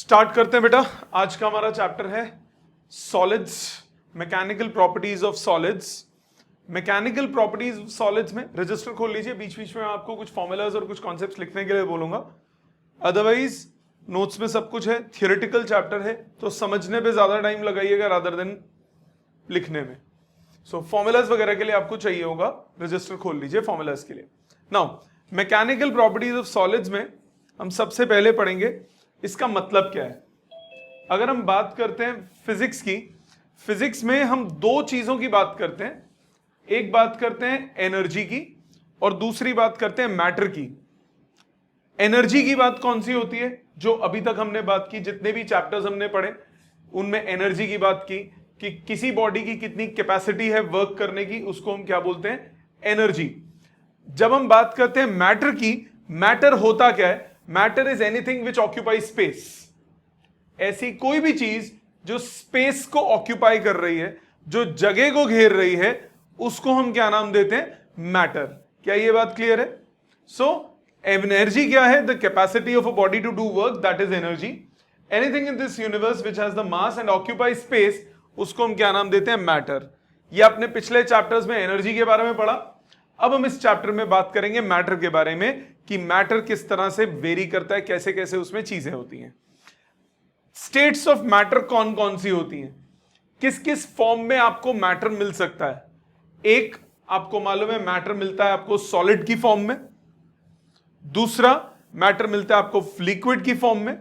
Start करते हैं बेटा। आज का हमारा चैप्टर है solids, mechanical properties of solids. Mechanical properties of solids में रजिस्टर खोल लीजिए, बीच बीच में आपको कुछ फॉर्मूलाज और कुछ कॉन्सेप्ट्स लिखने के लिए बोलूंगा। अदरवाइज नोट्स में सब कुछ है, थियोरेटिकल चैप्टर है तो समझने पे ज्यादा टाइम लगाइएगा रादर देन लिखने में। सो फॉर्मूलाज वगैरह के लिए आपको चाहिए होगा, रजिस्टर खोल लीजिए फॉर्मूलाज के लिए। Now mechanical properties of solids में हम सबसे पहले पढ़ेंगे इसका मतलब क्या है। अगर हम बात करते हैं फिजिक्स की, फिजिक्स में हम दो चीजों की बात करते हैं, एक बात करते हैं एनर्जी की और दूसरी बात करते हैं मैटर की। एनर्जी की बात कौन सी होती है? जो अभी तक हमने बात की, जितने भी चैप्टर्स हमने पढ़े उनमें एनर्जी की बात की कि किसी बॉडी की कितनी कैपेसिटी है वर्क करने की, उसको हम क्या बोलते हैं? एनर्जी। जब हम बात करते हैं मैटर की, मैटर होता क्या है? Matter is anything which occupy space. ऐसी कोई भी चीज जो स्पेस को ऑक्यूपाई कर रही है, जो जगह को घेर रही है, उसको हम क्या नाम देते हैं? मैटर। क्या ये बात क्लियर है? सो एनर्जी क्या है? The capacity of a body to do work, that is energy. Anything in this universe which has the mass and occupy space, उसको हम क्या नाम देते हैं? मैटर। ये आपने पिछले चैप्टर्स में एनर्जी के बारे में पढ़ा। अब हम इस चैप्टर में बात करेंगे मैटर के बारे में कि मैटर किस तरह से वेरी करता है, कैसे कैसे उसमें चीजें होती हैं। स्टेट्स ऑफ मैटर कौन कौन सी होती हैं, किस किस फॉर्म में आपको मैटर मिल सकता है? एक, आपको मालूम है मैटर मिलता है आपको सॉलिड की फॉर्म में, दूसरा मैटर मिलता है आपको लिक्विड की फॉर्म में,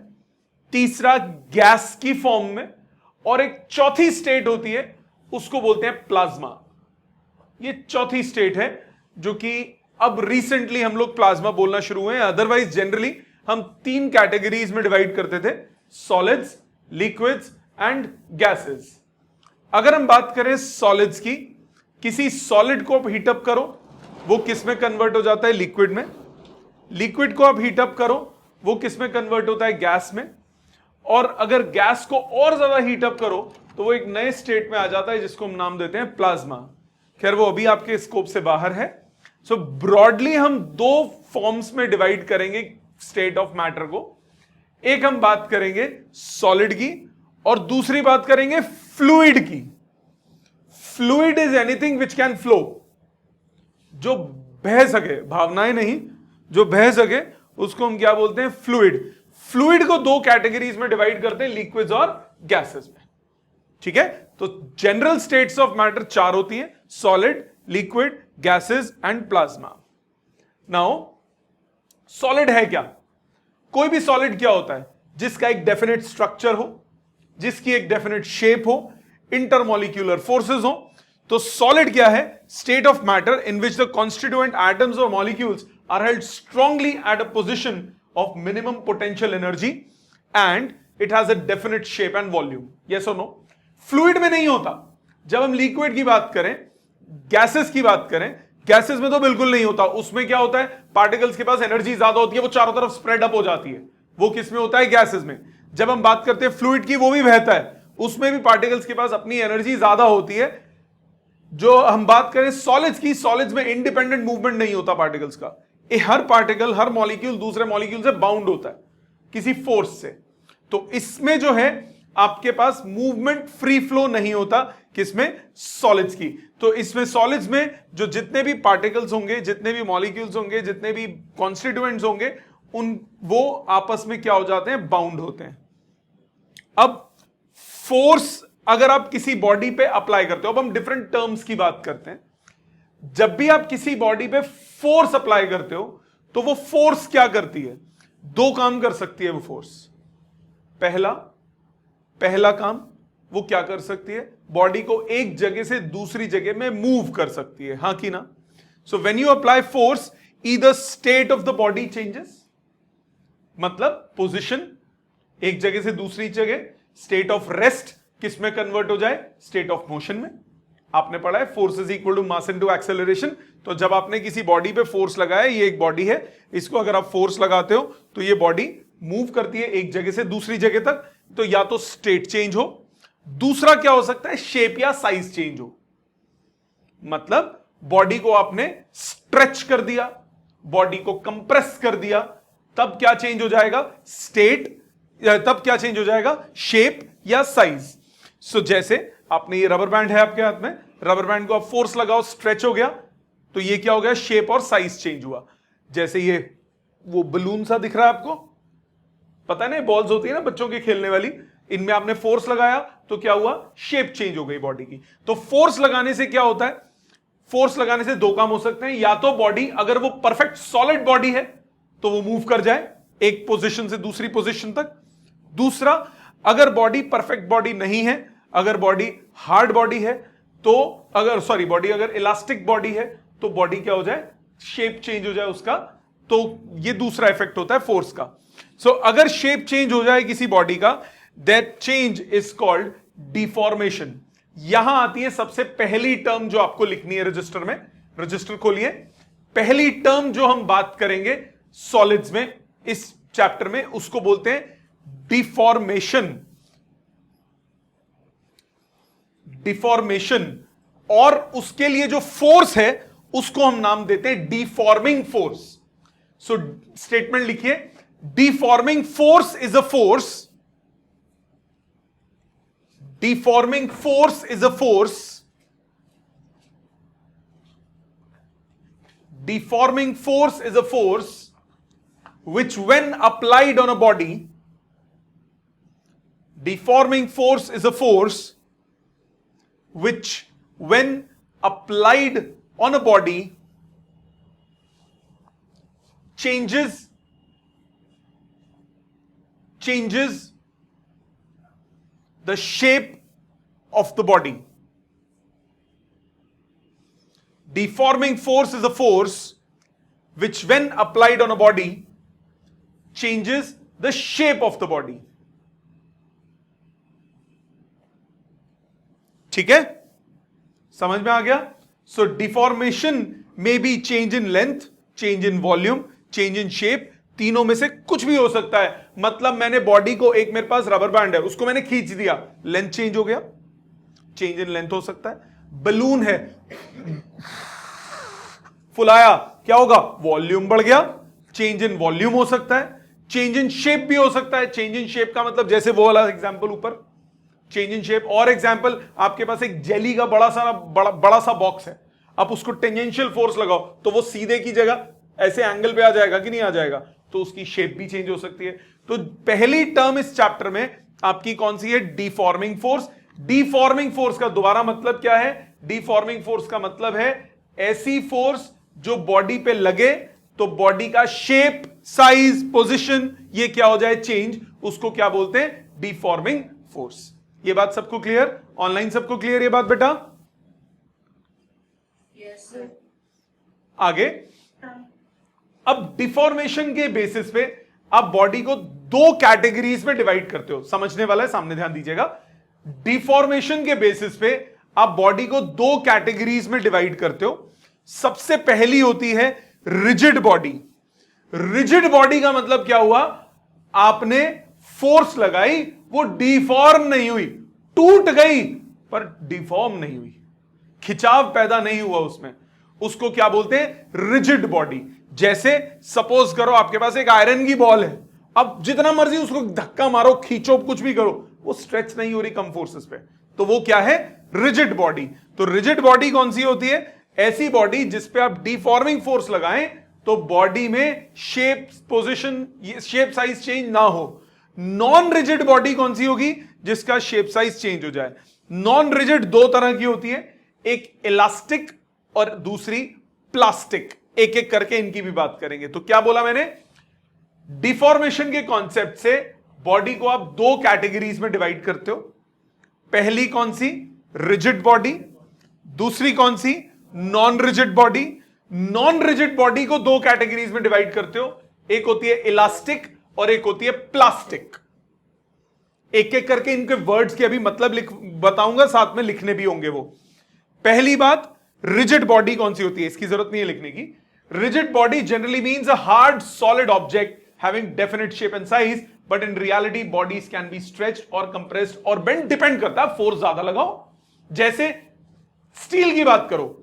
तीसरा गैस की फॉर्म में, और एक चौथी स्टेट होती है उसको बोलते हैं प्लाज्मा। ये चौथी स्टेट है जो कि अब रिसेंटली हम लोग प्लाज्मा बोलना शुरू हुए हैं। अदरवाइज जनरली हम तीन कैटेगरीज में डिवाइड करते थे, सॉलिड्स, लिक्विड्स एंड गैसेस। अगर हम बात करें सॉलिड्स की, किसी सॉलिड को आप हीटअप करो वो किस में कन्वर्ट हो जाता है? लिक्विड में। लिक्विड को आप हीटअप करो वो किस में कन्वर्ट होता है? गैस में। और अगर गैस को और ज्यादा हीटअप करो तो वो एक नए स्टेट में आ जाता है जिसको हम नाम देते हैं प्लाज्मा। खैर वो अभी आपके स्कोप से बाहर है। सो ब्रॉडली हम दो फॉर्म्स में डिवाइड करेंगे स्टेट ऑफ मैटर को। एक हम बात करेंगे सॉलिड की और दूसरी बात करेंगे फ्लूइड की। Fluid is anything which can flow, जो बह सके, भावनाएं नहीं, जो बह सके उसको हम क्या बोलते हैं? फ्लूइड। फ्लूइड को दो कैटेगरीज में डिवाइड करते हैं, लिक्विड्स और गैसेस में। ठीक है, तो जनरल स्टेट्स ऑफ मैटर चार होती हैं, solid, liquid, gases and plasma. Now solid है क्या? कोई भी सॉलिड क्या होता है? जिसका एक डेफिनेट स्ट्रक्चर हो, जिसकी एक डेफिनेट शेप हो, इंटरमॉलिक्यूलर फोर्सेस हो। तो सॉलिड क्या है? State of matter in which the constituent atoms और molecules are held strongly at a position of minimum potential energy and it has a definite shape and volume. Yes और no? Fluid में नहीं होता। जब हम liquid की बात करें, गैसेस की बात करें, गैसेस में तो बिल्कुल नहीं होता। उसमें क्या होता है? पार्टिकल्स के पास एनर्जी ज्यादा होती है, वो चारों तरफ स्प्रेड अप हो जाती है। वो किस में होता है? गैसेस में। जब हम बात करते हैं फ्लूइड की, वो भी बहता है, उसमें भी पार्टिकल्स के पास अपनी एनर्जी ज्यादा होती है। जो हम बात करें सॉलिड्स की, सॉलिड्स में इंडिपेंडेंट मूवमेंट नहीं होता पार्टिकल्स का। हर पार्टिकल, हर मॉलिक्यूल दूसरे मॉलिक्यूल से बाउंड होता है किसी फोर्स से। तो इसमें जो है आपके पास मूवमेंट, फ्री फ्लो नहीं होता। किसमें? सॉलिड्स की। तो इसमें सॉलिड्स में जो जितने भी पार्टिकल्स होंगे, जितने भी मॉलिक्यूल्स होंगे, जितने भी कॉन्स्टिट्यूएंट्स होंगे, उन वो आपस में क्या हो जाते हैं? बाउंड होते हैं। अब फोर्स अगर आप किसी बॉडी पे अप्लाई करते हो, अब हम डिफरेंट टर्म्स की बात करते हैं। जब भी आप किसी बॉडी पे फोर्स अप्लाई करते हो तो वो फोर्स क्या करती है? दो काम कर सकती है वो फोर्स। पहला काम वो क्या कर सकती है? बॉडी को एक जगह से दूसरी जगह में मूव कर सकती है, हां कि ना? So when you apply force, either state of the body changes, मतलब पोजीशन एक जगह से दूसरी जगह, स्टेट ऑफ रेस्ट किस में कन्वर्ट हो जाए? स्टेट ऑफ मोशन में। आपने पढ़ा है force is equal to mass into acceleration. तो जब आपने किसी बॉडी पे फोर्स लगाया, ये एक बॉडी है, इसको अगर आप फोर्स लगाते हो तो ये बॉडी मूव करती है एक जगह से दूसरी जगह तक। तो या तो स्टेट चेंज हो, दूसरा क्या हो सकता है? शेप या साइज चेंज हो। मतलब बॉडी को आपने स्ट्रेच कर दिया, बॉडी को कंप्रेस कर दिया, तब क्या चेंज हो जाएगा? स्टेट तब क्या चेंज हो जाएगा, शेप या साइज। सो जैसे आपने ये रबर बैंड है आपके हाथ में, रबर बैंड को आप फोर्स लगाओ, स्ट्रेच हो गया, तो ये क्या हो गया, शेप और साइज चेंज हुआ। जैसे ये वो बलून सा दिख रहा है आपको, पता नहीं बॉल्स होती है ना बच्चों की खेलने वाली, इनमें आपने फोर्स लगाया तो क्या हुआ, शेप चेंज हो गई बॉडी की। तो फोर्स लगाने से क्या होता है, फोर्स लगाने से दो काम हो सकते हैं, या तो बॉडी अगर वो परफेक्ट सॉलिड बॉडी है तो वो मूव कर जाए एक पोजीशन से दूसरी पोजीशन तक। दूसरा, अगर बॉडी परफेक्ट बॉडी नहीं है, अगर बॉडी हार्ड बॉडी है तो बॉडी अगर इलास्टिक बॉडी है तो बॉडी क्या हो जाए, शेप चेंज हो जाए उसका। तो ये दूसरा इफेक्ट होता है फोर्स का। सो अगर शेप चेंज हो जाए किसी बॉडी का, that change is called deformation. यहां आती है सबसे पहली टर्म जो आपको लिखनी है रजिस्टर में, रजिस्टर खोलिए। पहली टर्म जो हम बात करेंगे सॉलिड्स में इस चैप्टर में, उसको बोलते हैं डिफॉर्मेशन। डिफॉर्मेशन, और उसके लिए जो फोर्स है उसको हम नाम देते हैं डिफॉर्मिंग फोर्स। सो स्टेटमेंट लिखिए, deforming force is a force, deforming force is a force, deforming force is a force which when applied on a body, deforming force is a force which when applied on a body changes the shape of the body. Deforming force is a force which when applied on a body changes the shape of the body. ठीक है, समझ में आ गया। सो deformation may be change in length, change in volume, change in shape, तीनों में से कुछ भी हो सकता है। मतलब मैंने बॉडी को, एक मेरे पास रबर बैंड है, उसको मैंने खींच दिया, लेंथ चेंज हो गया, चेंज इन लेंथ हो सकता है। बलून है, फुलाया, क्या होगा, वॉल्यूम बढ़ गया, चेंज इन वॉल्यूम हो सकता है। चेंज इन शेप भी हो सकता है। चेंज इन शेप का मतलब जैसे वो वाला एग्जांपल ऊपर, चेंज इन शेप। और एग्जांपल, आपके पास एक जेली का बड़ा सा बॉक्स है, आप उसको टेंजेंशियल फोर्स लगाओ तो वो सीधे की जगह ऐसे एंगल पे आ जाएगा कि नहीं आ जाएगा, तो उसकी शेप भी चेंज हो सकती है। तो पहली टर्म इस चैप्टर में आपकी कौन सी है, डिफॉर्मिंग फोर्स। डिफॉर्मिंग फोर्स का दोबारा मतलब क्या है, डिफॉर्मिंग फोर्स का मतलब है ऐसी फोर्स जो बॉडी पे लगे तो बॉडी का शेप, साइज, पोजीशन ये क्या हो जाए, चेंज, उसको क्या बोलते हैं, डिफॉर्मिंग फोर्स। ये बात सबको क्लियर, ऑनलाइन सबको क्लियर ये बात बेटा? Yes sir. आगे, अब डिफॉर्मेशन के बेसिस पे आप बॉडी को दो कैटेगरीज में डिवाइड करते हो। समझने वाला है, सामने ध्यान दीजिएगा। डिफॉर्मेशन के बेसिस पे आप बॉडी को दो कैटेगरीज में डिवाइड करते हो। सबसे पहली होती है रिजिड बॉडी। रिजिड बॉडी का मतलब क्या हुआ, आपने फोर्स लगाई, वो डिफॉर्म नहीं हुई, टूट गई पर डिफॉर्म नहीं हुई, खिंचाव पैदा नहीं हुआ उसमें, उसको क्या बोलते हैं, रिजिड बॉडी। जैसे सपोज करो आपके पास एक आयरन की बॉल है, अब जितना मर्जी उसको धक्का मारो, खींचो, कुछ भी करो, वो स्ट्रेच नहीं हो रही कम फोर्सेस पे, तो वो क्या है, रिजिड बॉडी। तो रिजिड बॉडी कौन सी होती है, ऐसी बॉडी जिसपे आप डिफॉर्मिंग फोर्स लगाएं तो बॉडी में shape, position, shape size change ना हो। नॉन रिजिड बॉडी कौन सी होगी, जिसका शेप साइज चेंज हो जाए। नॉन रिजिड दो तरह की होती है, एक इलास्टिक और दूसरी प्लास्टिक। एक एक करके इनकी भी बात करेंगे। तो क्या बोला मैंने, डिफॉर्मेशन के कॉन्सेप्ट से बॉडी को आप दो कैटेगरीज में डिवाइड करते हो। पहली कौन सी, रिजिड बॉडी, दूसरी कौन सी, non rigid body. Non rigid body को दो कैटेगरीज में डिवाइड करते हो, एक होती है इलास्टिक और एक होती है प्लास्टिक। एक एक करके इनके वर्ड्स के अभी मतलब बताऊंगा, साथ में लिखने भी होंगे वो। पहली बात, रिजिड बॉडी कौन सी होती है, इसकी जरूरत नहीं है लिखने की। Rigid body generally means a hard solid object having definite shape and size, but in reality bodies can be stretched और कंप्रेस्ड और बेंड, डिपेंड करता है फोर्स ज्यादा लगाओ। जैसे स्टील की बात करो,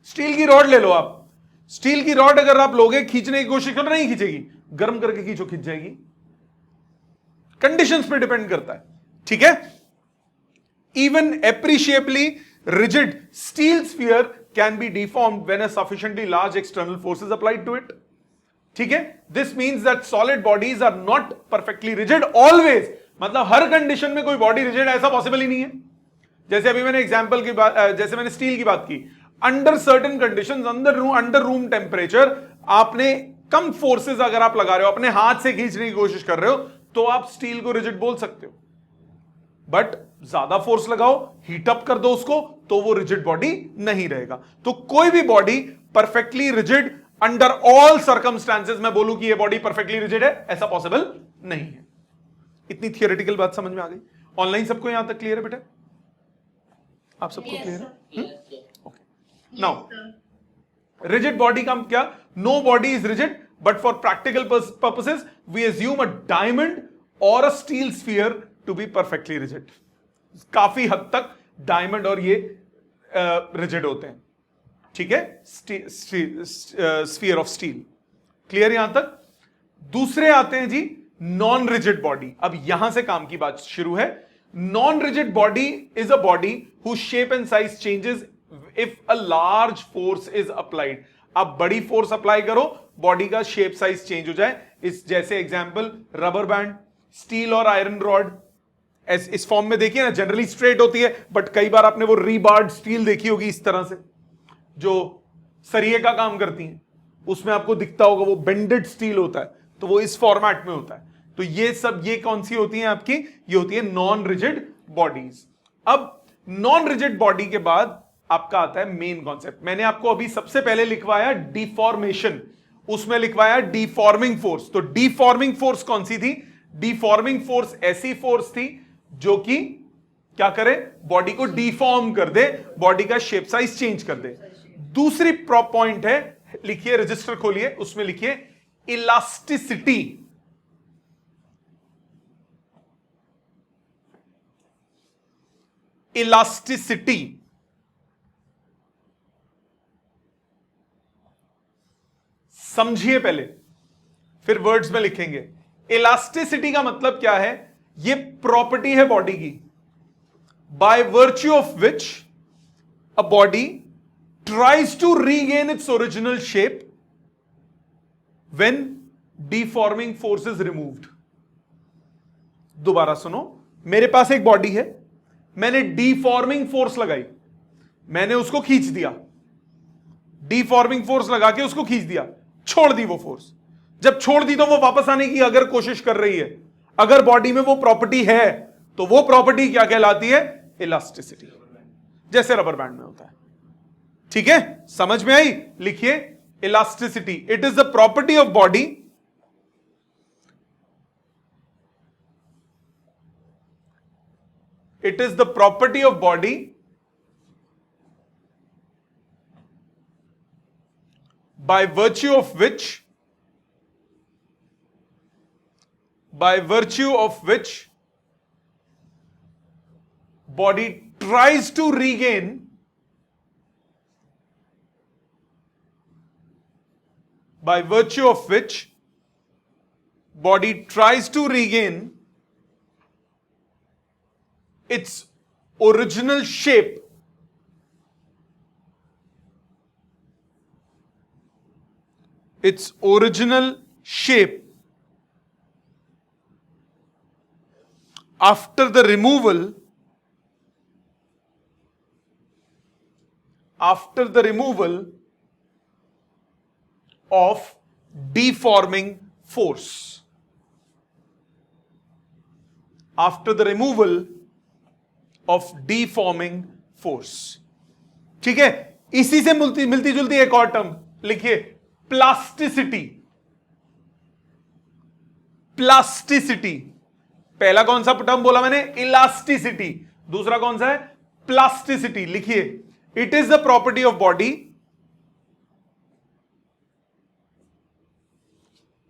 स्टील की रॉड ले लो आप, स्टील की रॉड अगर आप लोगे, खींचने की कोशिश करो, नहीं खींचेगी, गर्म करके खींचो, खींच जाएगी। कंडीशंस पे डिपेंड करता है, ठीक है। Even appreciably rigid steel sphere can be deformed when a sufficiently large external force is applied to it, ठीक है। This means that solid bodies are not perfectly rigid always, मतलब हर कंडीशन में कोई बॉडी रिजिड ऐसा possible ही नहीं है। जैसे अभी मैंने एग्जांपल की बात, जैसे मैंने स्टील की बात की, under certain conditions, under room temperature, आपने कम फोर्सेस अगर आप लगा रहे हो, अपने हाथ से खींचने की कोशिश कर रहे हो, तो आप स्टील को रिजिड बोल सकते हो। बट ज्यादा फोर्स लगाओ, हीट अप कर दो उसको, तो वो रिजिड बॉडी नहीं रहेगा। तो कोई भी body perfectly rigid under all circumstances मैं बोलूं कि ये बॉडी परफेक्टली रिजिड है, ऐसा पॉसिबल नहीं है। इतनी थियोरेटिकल बात समझ में आ गई? ऑनलाइन सबको यहां तक क्लियर है बेटा? आप सबको क्लियर है? ओके, नाउ रिजिड बॉडी का क्या? Know body is rigid, but for practical purposes we assume a diamond और अ steel sphere to be perfectly rigid. काफी हद तक डायमंड और ये रिजिड होते हैं, ठीक है, स्फीयर ऑफ स्टील। क्लियर यहां तक? दूसरे आते हैं जी नॉन रिजिड बॉडी। अब यहां से काम की बात शुरू है। Non rigid body is a body whose shape and size changes if a large force is applied. आप बड़ी फोर्स अप्लाई करो, बॉडी का शेप साइज चेंज हो जाए। इस जैसे एग्जांपल रबर बैंड, स्टील और आयरन रॉड इस फॉर्म में देखिए ना, जनरली स्ट्रेट होती है, बट कई बार आपने वो रीबार्ड स्टील देखी होगी इस तरह से, जो सरिये का काम करती हैं, उसमें आपको दिखता होगा वो बेंडेड स्टील होता है, तो वो इस फॉर्मेट में होता है। तो ये सब, ये कौन सी होती हैं आपकी? ये होती है नॉन रिजिड बॉडीज। अब नॉन रिजिड बॉडी के बाद आपका आता है मेन कॉन्सेप्ट। मैंने आपको अभी सबसे पहले लिखवाया डिफॉर्मेशन, उसमें लिखवाया डिफॉर्मिंग फोर्स। तो डिफॉर्मिंग फोर्स कौन सी थी? डिफॉर्मिंग फोर्स ऐसी फोर्स थी जो कि क्या करे? बॉडी को डिफॉर्म कर दे, बॉडी का शेप साइज चेंज कर दे। दूसरी पॉइंट है, लिखिए, रजिस्टर खोलिए, उसमें लिखिए इलास्टिसिटी। इलास्टिसिटी समझिए पहले, फिर वर्ड्स में लिखेंगे। इलास्टिसिटी का मतलब क्या है? ये प्रॉपर्टी है बॉडी की, by virtue of which a body tries to regain its original shape when deforming force is removed। दोबारा सुनो, मेरे पास एक बॉडी है, मैंने डिफॉर्मिंग फोर्स लगाई, मैंने उसको खींच दिया, डिफॉर्मिंग फोर्स लगा के उसको खींच दिया, छोड़ दी वो फोर्स। जब छोड़ दी तो वो वापस आने की अगर कोशिश कर रही है, अगर बॉडी में वो प्रॉपर्टी है, तो वो प्रॉपर्टी क्या कहलाती है? इलास्टिसिटी, जैसे रबर बैंड में होता है। ठीक है, समझ में आई? लिखिए elasticity, it is the property of body it is the property of body by virtue of which body tries to regain its original shape, after the removal of deforming force, after the removal of deforming force। ठीक है, इसी से मिलती जुलती एक और term लिखिए, plasticity. Plasticity, पहला कौन सा टर्म बोला मैंने? इलास्टिसिटी। दूसरा कौन सा है? प्लास्टिसिटी। लिखिए, it is the property of body,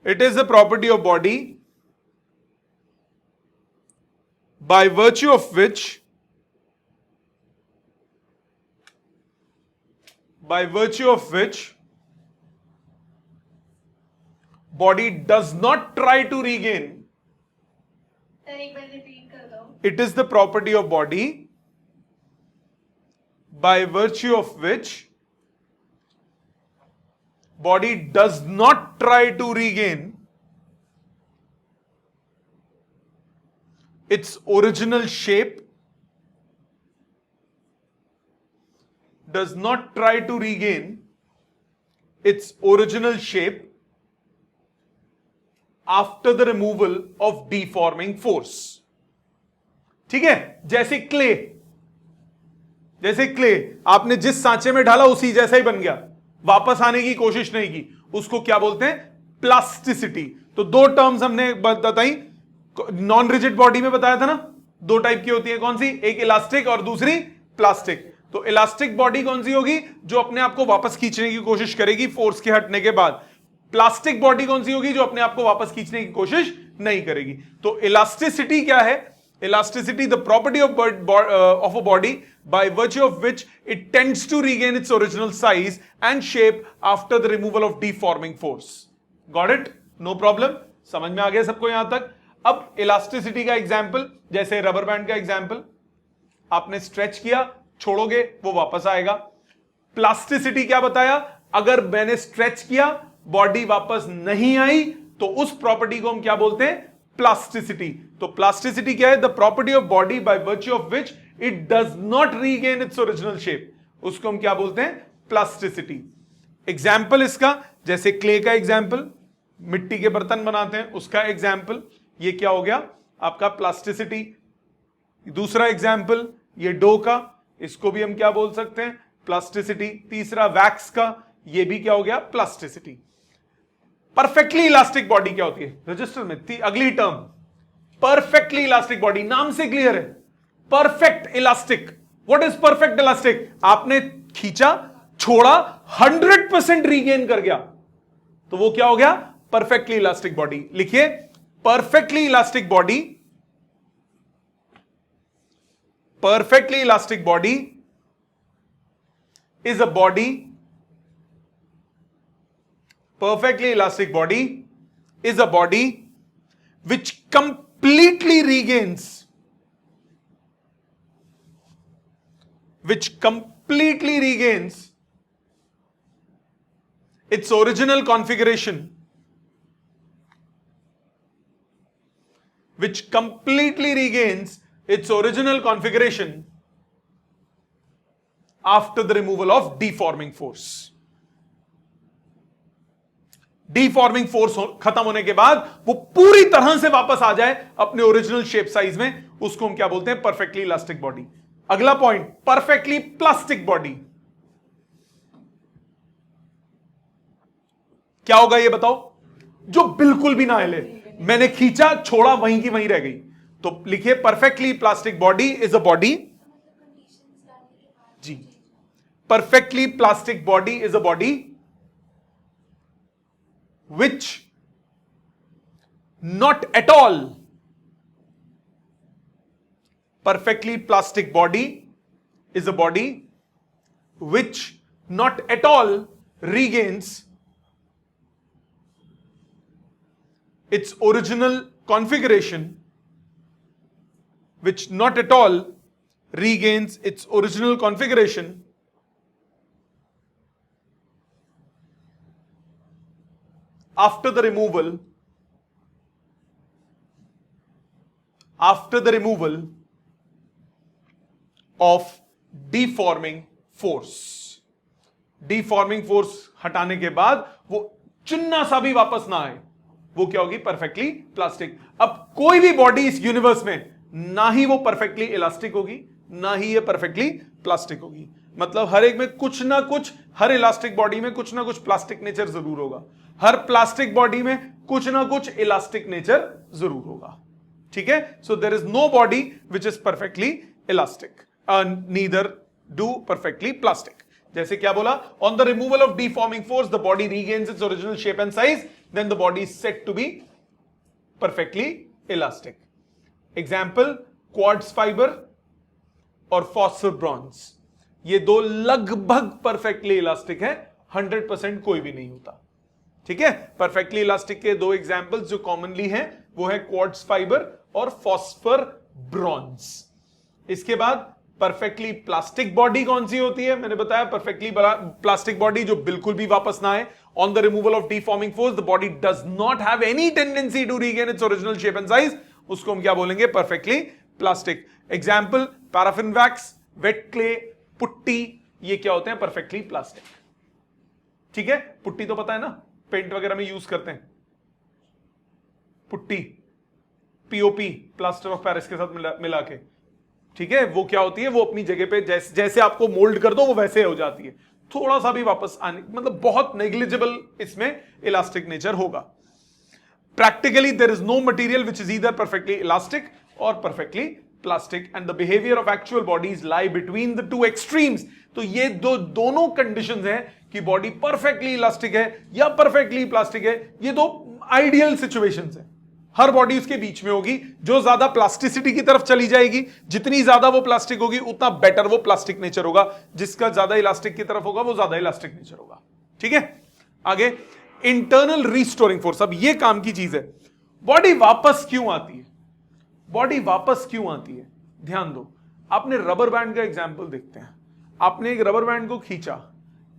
it is the property of body by virtue of which body does not try to regain sir एक बार रिपीट कर दो। It is the property of body by virtue of which body does not try to regain its original shape, does not try to regain its original shape after the removal of deforming force. ठीक है, जैसे clay, जैसे clay आपने जिस सांचे में ढाला उसी जैसा ही बन गया, वापस आने की कोशिश नहीं की, उसको क्या बोलते हैं? प्लास्टिसिटी। तो दो टर्म्स हमने बताई, नॉन रिजिड बॉडी में बताया था ना, दो टाइप की होती है, कौन सी? एक इलास्टिक और दूसरी प्लास्टिक। तो इलास्टिक बॉडी कौन सी होगी? जो अपने आप को वापस खींचने की कोशिश करेगी फोर्स के हटने के बाद। प्लास्टिक बॉडी कौन सी होगी? जो अपने आप को वापस खींचने की कोशिश नहीं करेगी। तो इलास्टिसिटी क्या है? Elasticity, the property of a body by virtue of which it tends to regain its original size and shape after the removal of deforming force. Got it? No problem? समझ में आ गया सबको यहां तक? अब इलास्टिसिटी का एग्जाम्पल, जैसे rubber band का एग्जाम्पल, आपने स्ट्रेच किया, छोड़ोगे वो वापस आएगा। प्लास्टिसिटी क्या बताया? अगर मैंने स्ट्रेच किया, बॉडी वापस नहीं आई, तो उस प्रॉपर्टी को हम क्या बोलते हैं? प्लास्टिसिटी। तो प्लास्टिसिटी क्या है? The property of body by virtue of which it does not regain its original shape, उसको हम क्या बोलते हैं? प्लास्टिसिटी। एग्जाम्पल इसका, जैसे क्ले का एग्जाम्पल, मिट्टी के बर्तन बनाते हैं उसका एग्जाम्पल, ये क्या हो गया? आपका प्लास्टिसिटी। दूसरा एग्जाम्पल ये डो का, इसको भी हम क्या बोल सकते हैं? प्लास्टिसिटी। तीसरा वैक्स का, ये भी क्या हो गया? प्लास्टिसिटी। परफेक्टली इलास्टिक बॉडी क्या होती है? रजिस्टर में अगली टर्म परफेक्टली इलास्टिक बॉडी, नाम से क्लियर है। Perfect elastic. What is perfect elastic? आपने खींचा, छोड़ा, 100% रीगेन कर गया, तो वो क्या हो गया? Perfectly elastic body. लिखिए, perfectly elastic body, perfectly elastic body is a body, perfectly elastic body is a body which completely regains its original configuration, which completely regains its original configuration after the removal of deforming force. Deforming force खत्म होने के बाद वो पूरी तरह से वापस आ जाए अपने ओरिजिनल शेप साइज में, उसको हम क्या बोलते हैं? Perfectly elastic body. अगला पॉइंट, परफेक्टली प्लास्टिक बॉडी। क्या होगा ये बताओ? जो बिल्कुल भी ना हिले, मैंने खींचा, छोड़ा, वहीं की वहीं रह गई। तो लिखिए, perfectly plastic body is a body, जी, perfectly plastic body is a body which not at all, perfectly plastic body is a body which not at all regains its original configuration, which not at all regains its original configuration after the removal of deforming force. deforming force हटाने के बाद वो चिन्ना सा भी वापस ना आए, वो क्या होगी? Perfectly plastic. अब कोई भी बॉडी इस यूनिवर्स में, ना ही वो परफेक्टली इलास्टिक होगी, ना ही ये परफेक्टली प्लास्टिक होगी। मतलब हर एक में कुछ ना कुछ, हर इलास्टिक बॉडी में कुछ ना कुछ प्लास्टिक नेचर जरूर होगा, हर प्लास्टिक बॉडी में कुछ ना कुछ इलास्टिक नेचर जरूर होगा। ठीक है? So there is know body which is perfectly elastic, neither do perfectly plastic. जैसे क्या बोला? On the removal of deforming force the body regains it's original shape and size, then the body is said to be perfectly elastic. Example, quartz fibre और phosphor bronze, ये दो लगभग perfectly elastic है, 100% कोई भी नहीं होता। ठीक है? परफेक्टली इलास्टिक के दो एग्जाम्पल्स जो कॉमनली हैं, वो है क्वार्ट्ज फाइबर और फॉस्फर ब्रॉन्ज। इसके बाद परफेक्टली प्लास्टिक बॉडी कौन सी होती है? मैंने बताया परफेक्टली प्लास्टिक बॉडी जो बिल्कुल भी वापस ना आए। On the removal of deforming force the body does not have any tendency to regain its original shape and size, उसको हम क्या बोलेंगे? Perfectly plastic. Example paraffin wax, wet clay, putty, ये क्या होते हैं? Perfectly plastic. ठीक है, पुट्टी तो पता है ना, पेंट वगैरह में यूज करते हैं putty, POP, plaster of Paris के साथ मिला के। ठीक है, वो क्या होती है? वो अपनी जगह पे जैसे आपको मोल्ड कर दो वो वैसे हो जाती है, थोड़ा सा भी वापस आने, मतलब बहुत नेग्लिजिबल इसमें इलास्टिक नेचर होगा। Practically there is no material which is either perfectly elastic और perfectly plastic and the behaviour of actual bodies lie between the two extremes. तो ये दोनों कंडीशंस हैं कि बॉडी परफेक्टली इलास्टिक है या परफेक्टली प्लास्टिक है, ये दो आइडियल सिचुएशंस हैं। हर बॉडी उसके बीच में होगी। जो ज्यादा प्लास्टिसिटी की तरफ चली जाएगी, जितनी ज्यादा वो प्लास्टिक होगी उतना बेटर वो प्लास्टिक नेचर होगा। जिसका ज्यादा इलास्टिक की तरफ होगा वो ज्यादा इलास्टिक नेचर होगा। ठीक है, आगे इंटरनल रिस्टोरिंग फोर्स। अब ये काम की चीज है। बॉडी वापस क्यों आती है? बॉडी वापस क्यों आती है? ध्यान दो, आपने रबर बैंड का एग्जाम्पल देखते हैं। आपने एक रबर बैंड को खींचा,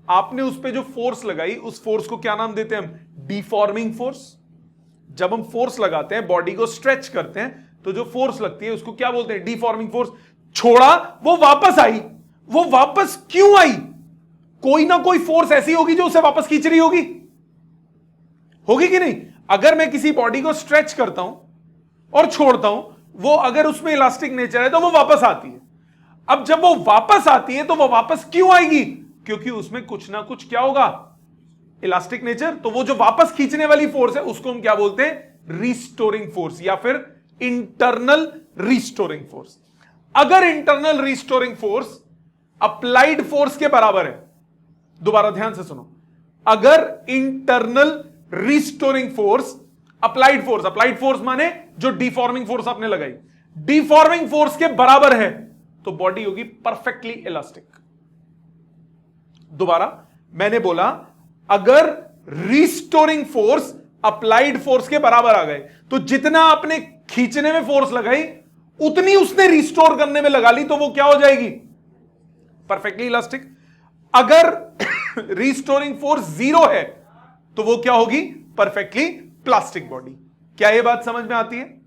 आपने उस पर जो फोर्स लगाई, उस फोर्स को क्या नाम देते हैं हम? Deforming force. जब हम फोर्स लगाते हैं, बॉडी को स्ट्रेच करते हैं, तो जो फोर्स लगती है उसको क्या बोलते हैं? Deforming force. छोड़ा, वो वापस आई। वो वापस क्यों आई? कोई ना कोई फोर्स ऐसी होगी जो उसे वापस खींच रही होगी कि नहीं? अगर मैं किसी बॉडी को स्ट्रेच करता हूं और छोड़ता हूं, वो अगर उसमें इलास्टिक नेचर है तो वो वापस आती है। अब जब वो वापस आती है तो वो वापस क्यों आएगी? क्योंकि उसमें कुछ ना कुछ क्या होगा? Elastic nature. तो वो जो वापस खींचने वाली फोर्स है उसको हम क्या बोलते हैं? रिस्टोरिंग फोर्स या फिर इंटरनल रिस्टोरिंग फोर्स। अगर internal restoring force applied force के बराबर है, दोबारा ध्यान से सुनो, अगर internal restoring force applied force माने जो डिफॉर्मिंग फोर्स आपने लगाई, डिफॉर्मिंग फोर्स के बराबर है, तो बॉडी होगी परफेक्टली इलास्टिक। दोबारा मैंने बोला, अगर रिस्टोरिंग फोर्स अप्लाइड फोर्स के बराबर आ गए, तो जितना आपने खींचने में फोर्स लगाई उतनी उसने रिस्टोर करने में लगा ली, तो वो क्या हो जाएगी? Perfectly elastic. अगर रिस्टोरिंग फोर्स 0 है तो वो क्या होगी? Perfectly plastic body. क्या ये बात समझ में आती है?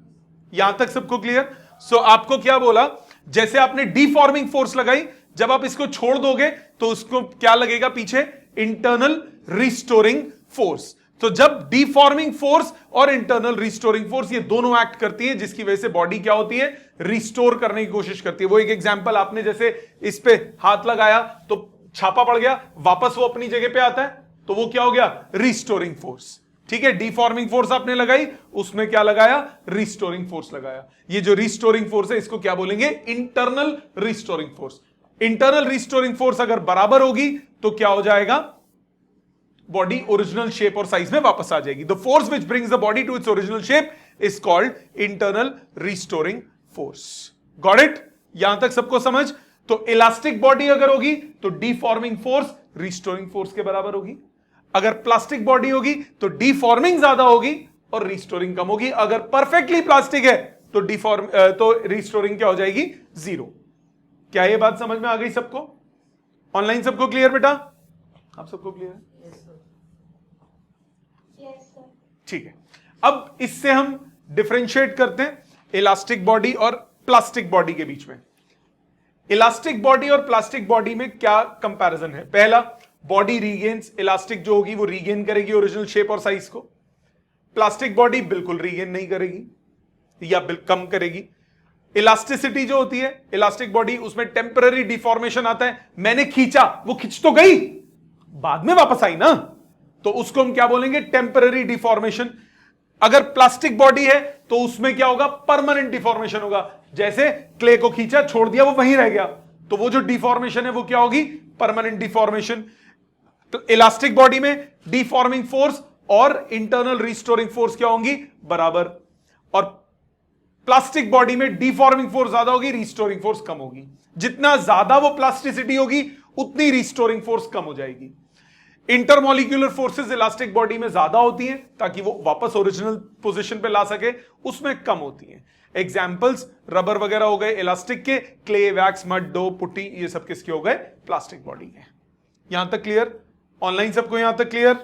यहां तक सबको क्लियर? सो आपको क्या बोला, जैसे आपने डिफॉर्मिंग फोर्स लगाई, जब आप इसको छोड़ दोगे तो उसको क्या लगेगा पीछे? Internal restoring force. तो जब डिफॉर्मिंग फोर्स और इंटरनल रिस्टोरिंग फोर्स ये दोनों एक्ट करती है, जिसकी वजह से बॉडी क्या होती है? रिस्टोर करने की कोशिश करती है। वो एक एग्जांपल, आपने जैसे इस पे हाथ लगाया तो छापा पड़ गया, वापस वो अपनी जगह पे आता है, तो वो क्या हो गया? Restoring force. ठीक है, डिफॉर्मिंग फोर्स आपने लगाई, उसमें क्या लगाया? रिस्टोरिंग फोर्स लगाया। ये जो रिस्टोरिंग फोर्स है इसको क्या बोलेंगे? Internal restoring force. Internal restoring force अगर बराबर होगी तो क्या हो जाएगा? बॉडी ओरिजिनल शेप और साइज में वापस आ जाएगी। The force which brings the body to its original shape is called internal restoring force. Got it? यहां तक सबको समझ? तो इलास्टिक बॉडी अगर होगी तो डिफॉर्मिंग फोर्स रिस्टोरिंग फोर्स के बराबर होगी। अगर प्लास्टिक बॉडी होगी तो डिफॉर्मिंग ज्यादा होगी और रिस्टोरिंग कम होगी। अगर परफेक्टली प्लास्टिक है तो रिस्टोरिंग क्या हो जाएगी? 0। क्या ये बात समझ में आ गई सबको? ऑनलाइन सबको क्लियर बेटा? आप सबको क्लियर है? ठीक है, अब इससे हम डिफरेंशिएट करते हैं इलास्टिक बॉडी और प्लास्टिक बॉडी के बीच में। इलास्टिक बॉडी और प्लास्टिक बॉडी में क्या कंपैरिजन है? पहला, बॉडी रीगेन्स, इलास्टिक जो होगी वो रीगेन करेगी ओरिजिनल शेप और साइज को। प्लास्टिक बॉडी बिल्कुल रीगेन नहीं करेगी या कम करेगी। इलास्टिसिटी जो होती है इलास्टिक बॉडी, उसमें टेम्पररी डिफॉर्मेशन आता है। मैंने खींचा, वो खिंच तो गई, बाद में वापस आई ना, तो उसको हम क्या बोलेंगे? Temporary deformation. अगर प्लास्टिक बॉडी है तो उसमें क्या होगा? परमानेंट डिफॉर्मेशन होगा। जैसे क्ले को खींचा, छोड़ दिया, वो वहीं रह गया, तो वो जो डिफॉर्मेशन है वो क्या होगी? Permanent deformation. तो इलास्टिक बॉडी में डिफॉर्मिंग फोर्स और इंटरनल रिस्टोरिंग फोर्स क्या होंगी? बराबर। और प्लास्टिक बॉडी में डिफॉर्मिंग फोर्स ज्यादा होगी, रिस्टोरिंग फोर्स कम होगी। जितना ज्यादा वो प्लास्टिसिटी होगी उतनी रिस्टोरिंग फोर्स कम हो जाएगी। इंटरमॉलिक्यूलर फोर्सेस इलास्टिक बॉडी में ज्यादा होती हैं ताकि वो वापस ओरिजिनल पोजीशन पे ला सके, उसमें कम होती हैं। एग्जाम्पल्स रबर वगैरह हो गए इलास्टिक के, clay, wax, mud, dough, putty, ये सब किसके हो गए? प्लास्टिक बॉडी के। यहां तक क्लियर? ऑनलाइन सबको यहां तक क्लियर?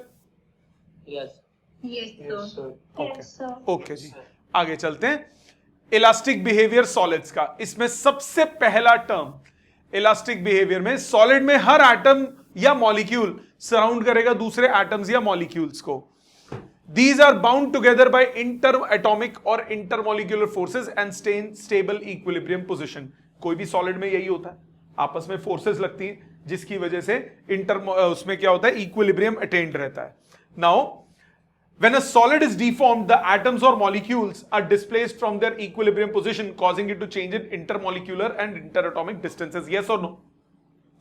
ओके जी, आगे चलते हैं। इलास्टिक बिहेवियर सॉलिड्स का, इसमें सबसे पहला टर्म इलास्टिक बिहेवियर में, सॉलिड में हर एटम या मॉलिक्यूल सराउंड करेगा दूसरे एटम्स या मॉलिक्यूल्स को। These are bound together by inter-atomic और intermolecular forces and stay in stable equilibrium position। कोई भी सॉलिड में यही होता है, आपस में फोर्सेस लगती हैं जिसकी वजह से उसमें क्या होता है? इक्विलिब्रियम अटेन्ड रहता है। Now when a solid is deformed, the atoms or molecules are displaced from their equilibrium position, causing it to change in intermolecular and interatomic distances। Yes or no?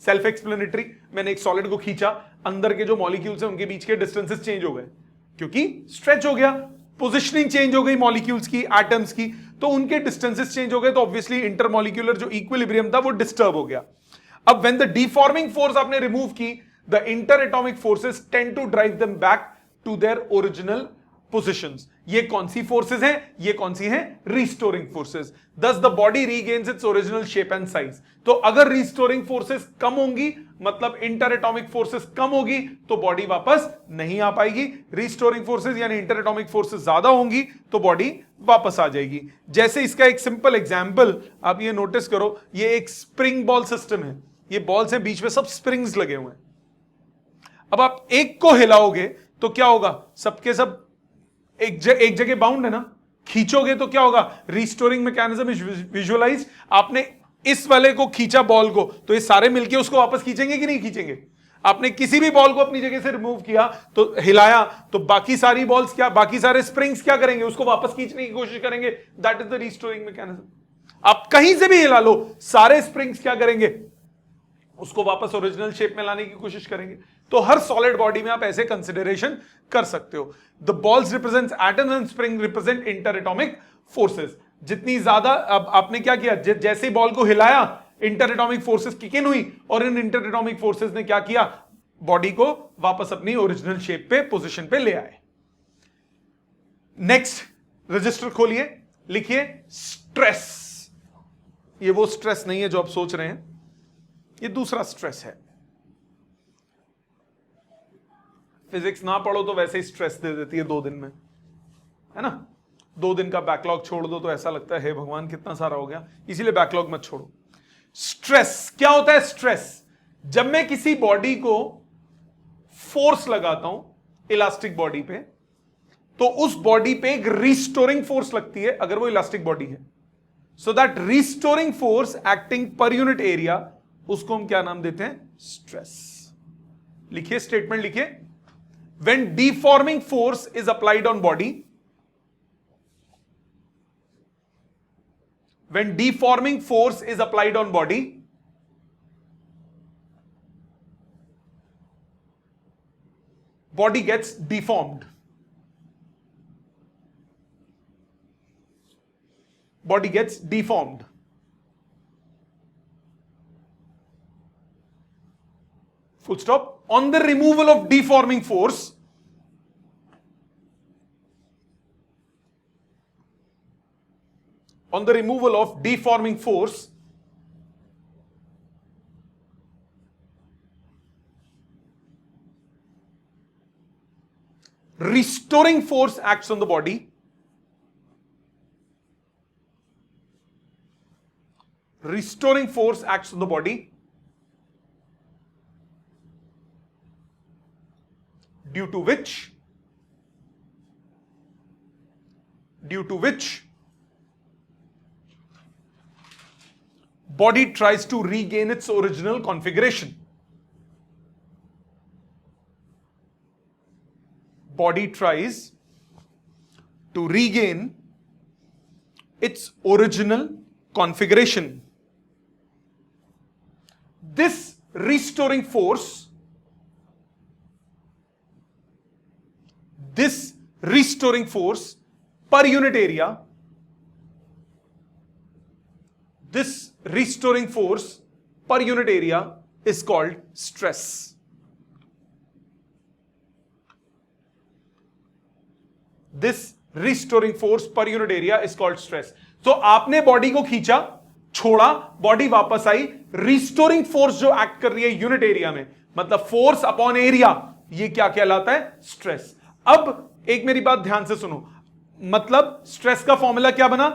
Self explanatory. मैंने एक solid को खींचा, अंदर के जो molecules हैं उनके बीच के डिस्टेंसेस चेंज हो गए क्योंकि स्ट्रेच हो गया, पोजिशनिंग चेंज हो गई मॉलिक्यूल्स की, एटम्स की, तो उनके डिस्टेंसेस चेंज हो गए, तो ऑब्वियसली इंटरमॉलिक्यूलर जो इक्विलिब्रियम था वो डिस्टर्ब हो गया। अब व्हेन द डिफॉर्मिंग फोर्स आपने रिमूव की, the inter atomic forces tend to drive them back to their original positions. ये कौन सी फोर्सेस हैं? ये कौन सी हैं? Restoring forces. दस the body regains it's original shape and size. तो अगर रिस्टोरिंग फोर्सेस कम होंगी, मतलब इंटर एटॉमिक फोर्सेस कम होगी, तो बॉडी वापस नहीं आ पाएगी। रिस्टोरिंग फोर्सेस यानी इंटर एटॉमिक फोर्सेस ज्यादा होंगी तो बॉडी वापस आ जाएगी। जैसे इसका एक सिंपल एग्जांपल आप ये नोटिस करो, ये एक स्प्रिंग बॉल सिस्टम है, ये बॉल्स हैं, बीच में सब स्प्रिंग्स लगे हुए हैं। अब आप एक को हिलाओगे तो क्या होगा? सबके सब एक जगह बाउंड है ना, खींचोगे तो क्या होगा? Restoring mechanism is visualise. आपने इस वाले को खींचा बॉल को, तो ये सारे मिलके उसको वापस खींचेंगे कि नहीं खींचेंगे? आपने किसी भी बॉल को अपनी जगह से रिमूव किया तो हिलाया, तो बाकी सारी बॉल्स क्या, बाकी सारे स्प्रिंग्स क्या करेंगे? उसको वापस खींचने की कोशिश करेंगे। That is the restoring mechanism. आप कहीं से भी हिला लो, सारे स्प्रिंग्स क्या करेंगे? उसको वापस ओरिजिनल शेप में लाने की कोशिश करेंगे। तो हर सॉलिड बॉडी में आप ऐसे कंसिडरेशन कर सकते हो। The balls represents atoms and spring represent inter atomic forces. जितनी ज्यादा, अब आपने क्या किया, जैसे ही बॉल को हिलाया, inter atomic forces kick in हुई, और इन इंटर एटॉमिक फोर्सेस ने क्या किया? बॉडी को वापस अपनी ओरिजिनल शेप पे, पोजीशन पे ले आए। नेक्स्ट रजिस्टर खोलिए, लिखिए स्ट्रेस। ये वो स्ट्रेस नहीं है जो आप सोच रहे हैं, ये दूसरा स्ट्रेस है। फिजिक्स ना पढ़ो तो वैसे ही स्ट्रेस दे देती है 2 दिन में, है ना? 2 दिन का बैकलॉग छोड़ दो तो ऐसा लगता है हे भगवान कितना सारा हो गया, इसीलिए बैकलॉग मत छोड़ो। स्ट्रेस क्या होता है? स्ट्रेस, जब मैं किसी बॉडी को फोर्स लगाता हूं इलास्टिक बॉडी पे, तो उस बॉडी पे एक रिस्टोरिंग फोर्स लगती है अगर वो इलास्टिक बॉडी है। So that restoring force acting पर यूनिट एरिया, उसको हम क्या नाम देते हैं? स्ट्रेस। लिखिए, स्टेटमेंट लिखिए। When deforming force is applied on body, when deforming force is applied on body, body gets deformed. Body gets deformed. Full stop. On the removal of deforming force, on the removal of deforming force, restoring force acts on the body. Restoring force acts on the body, due to which body tries to regain its original configuration. Body tries to regain its original configuration. This restoring force, per unit area, this restoring force per unit area is called stress. This restoring force per unit area is called stress. तो आपने body को खींचा, छोड़ा, body वापस आई, restoring force जो act कर रही है यूनिट एरिया में, मतलब फोर्स अपॉन एरिया, ये क्या कहलाता है? स्ट्रेस। अब एक मेरी बात ध्यान से सुनो, मतलब स्ट्रेस का फॉर्मूला क्या बना?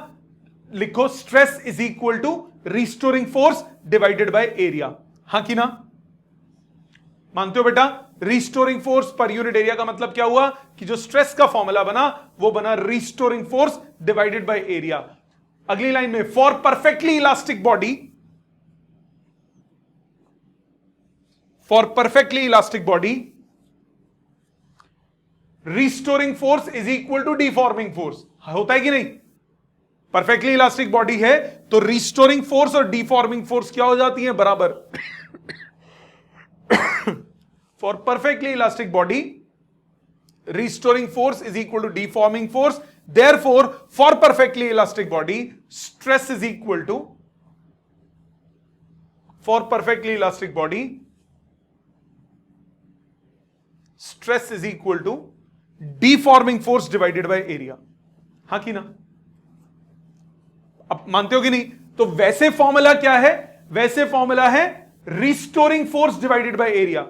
लिखो stress is equal to restoring force divided by area. हां कि ना? मानते हो बेटा? Restoring force per unit area का मतलब क्या हुआ कि जो स्ट्रेस का फॉर्मूला बना वो बना restoring force divided by area. अगली लाइन में, for perfectly elastic body, for perfectly elastic body restoring force is equal to deforming force. होता है कि नहीं? परफेक्टली इलास्टिक बॉडी है तो रिस्टोरिंग फोर्स और डिफॉर्मिंग फोर्स क्या हो जाती है? बराबर। For perfectly elastic body, restoring force is equal to deforming force. Therefore, for perfectly elastic body, stress is equal to, for perfectly elastic body, stress is equal to deforming force divided by area. हाँ कि ना? अब मानते हो कि नहीं? तो वैसे फॉर्मूला क्या है? वैसे फॉर्मूला है restoring force divided by area.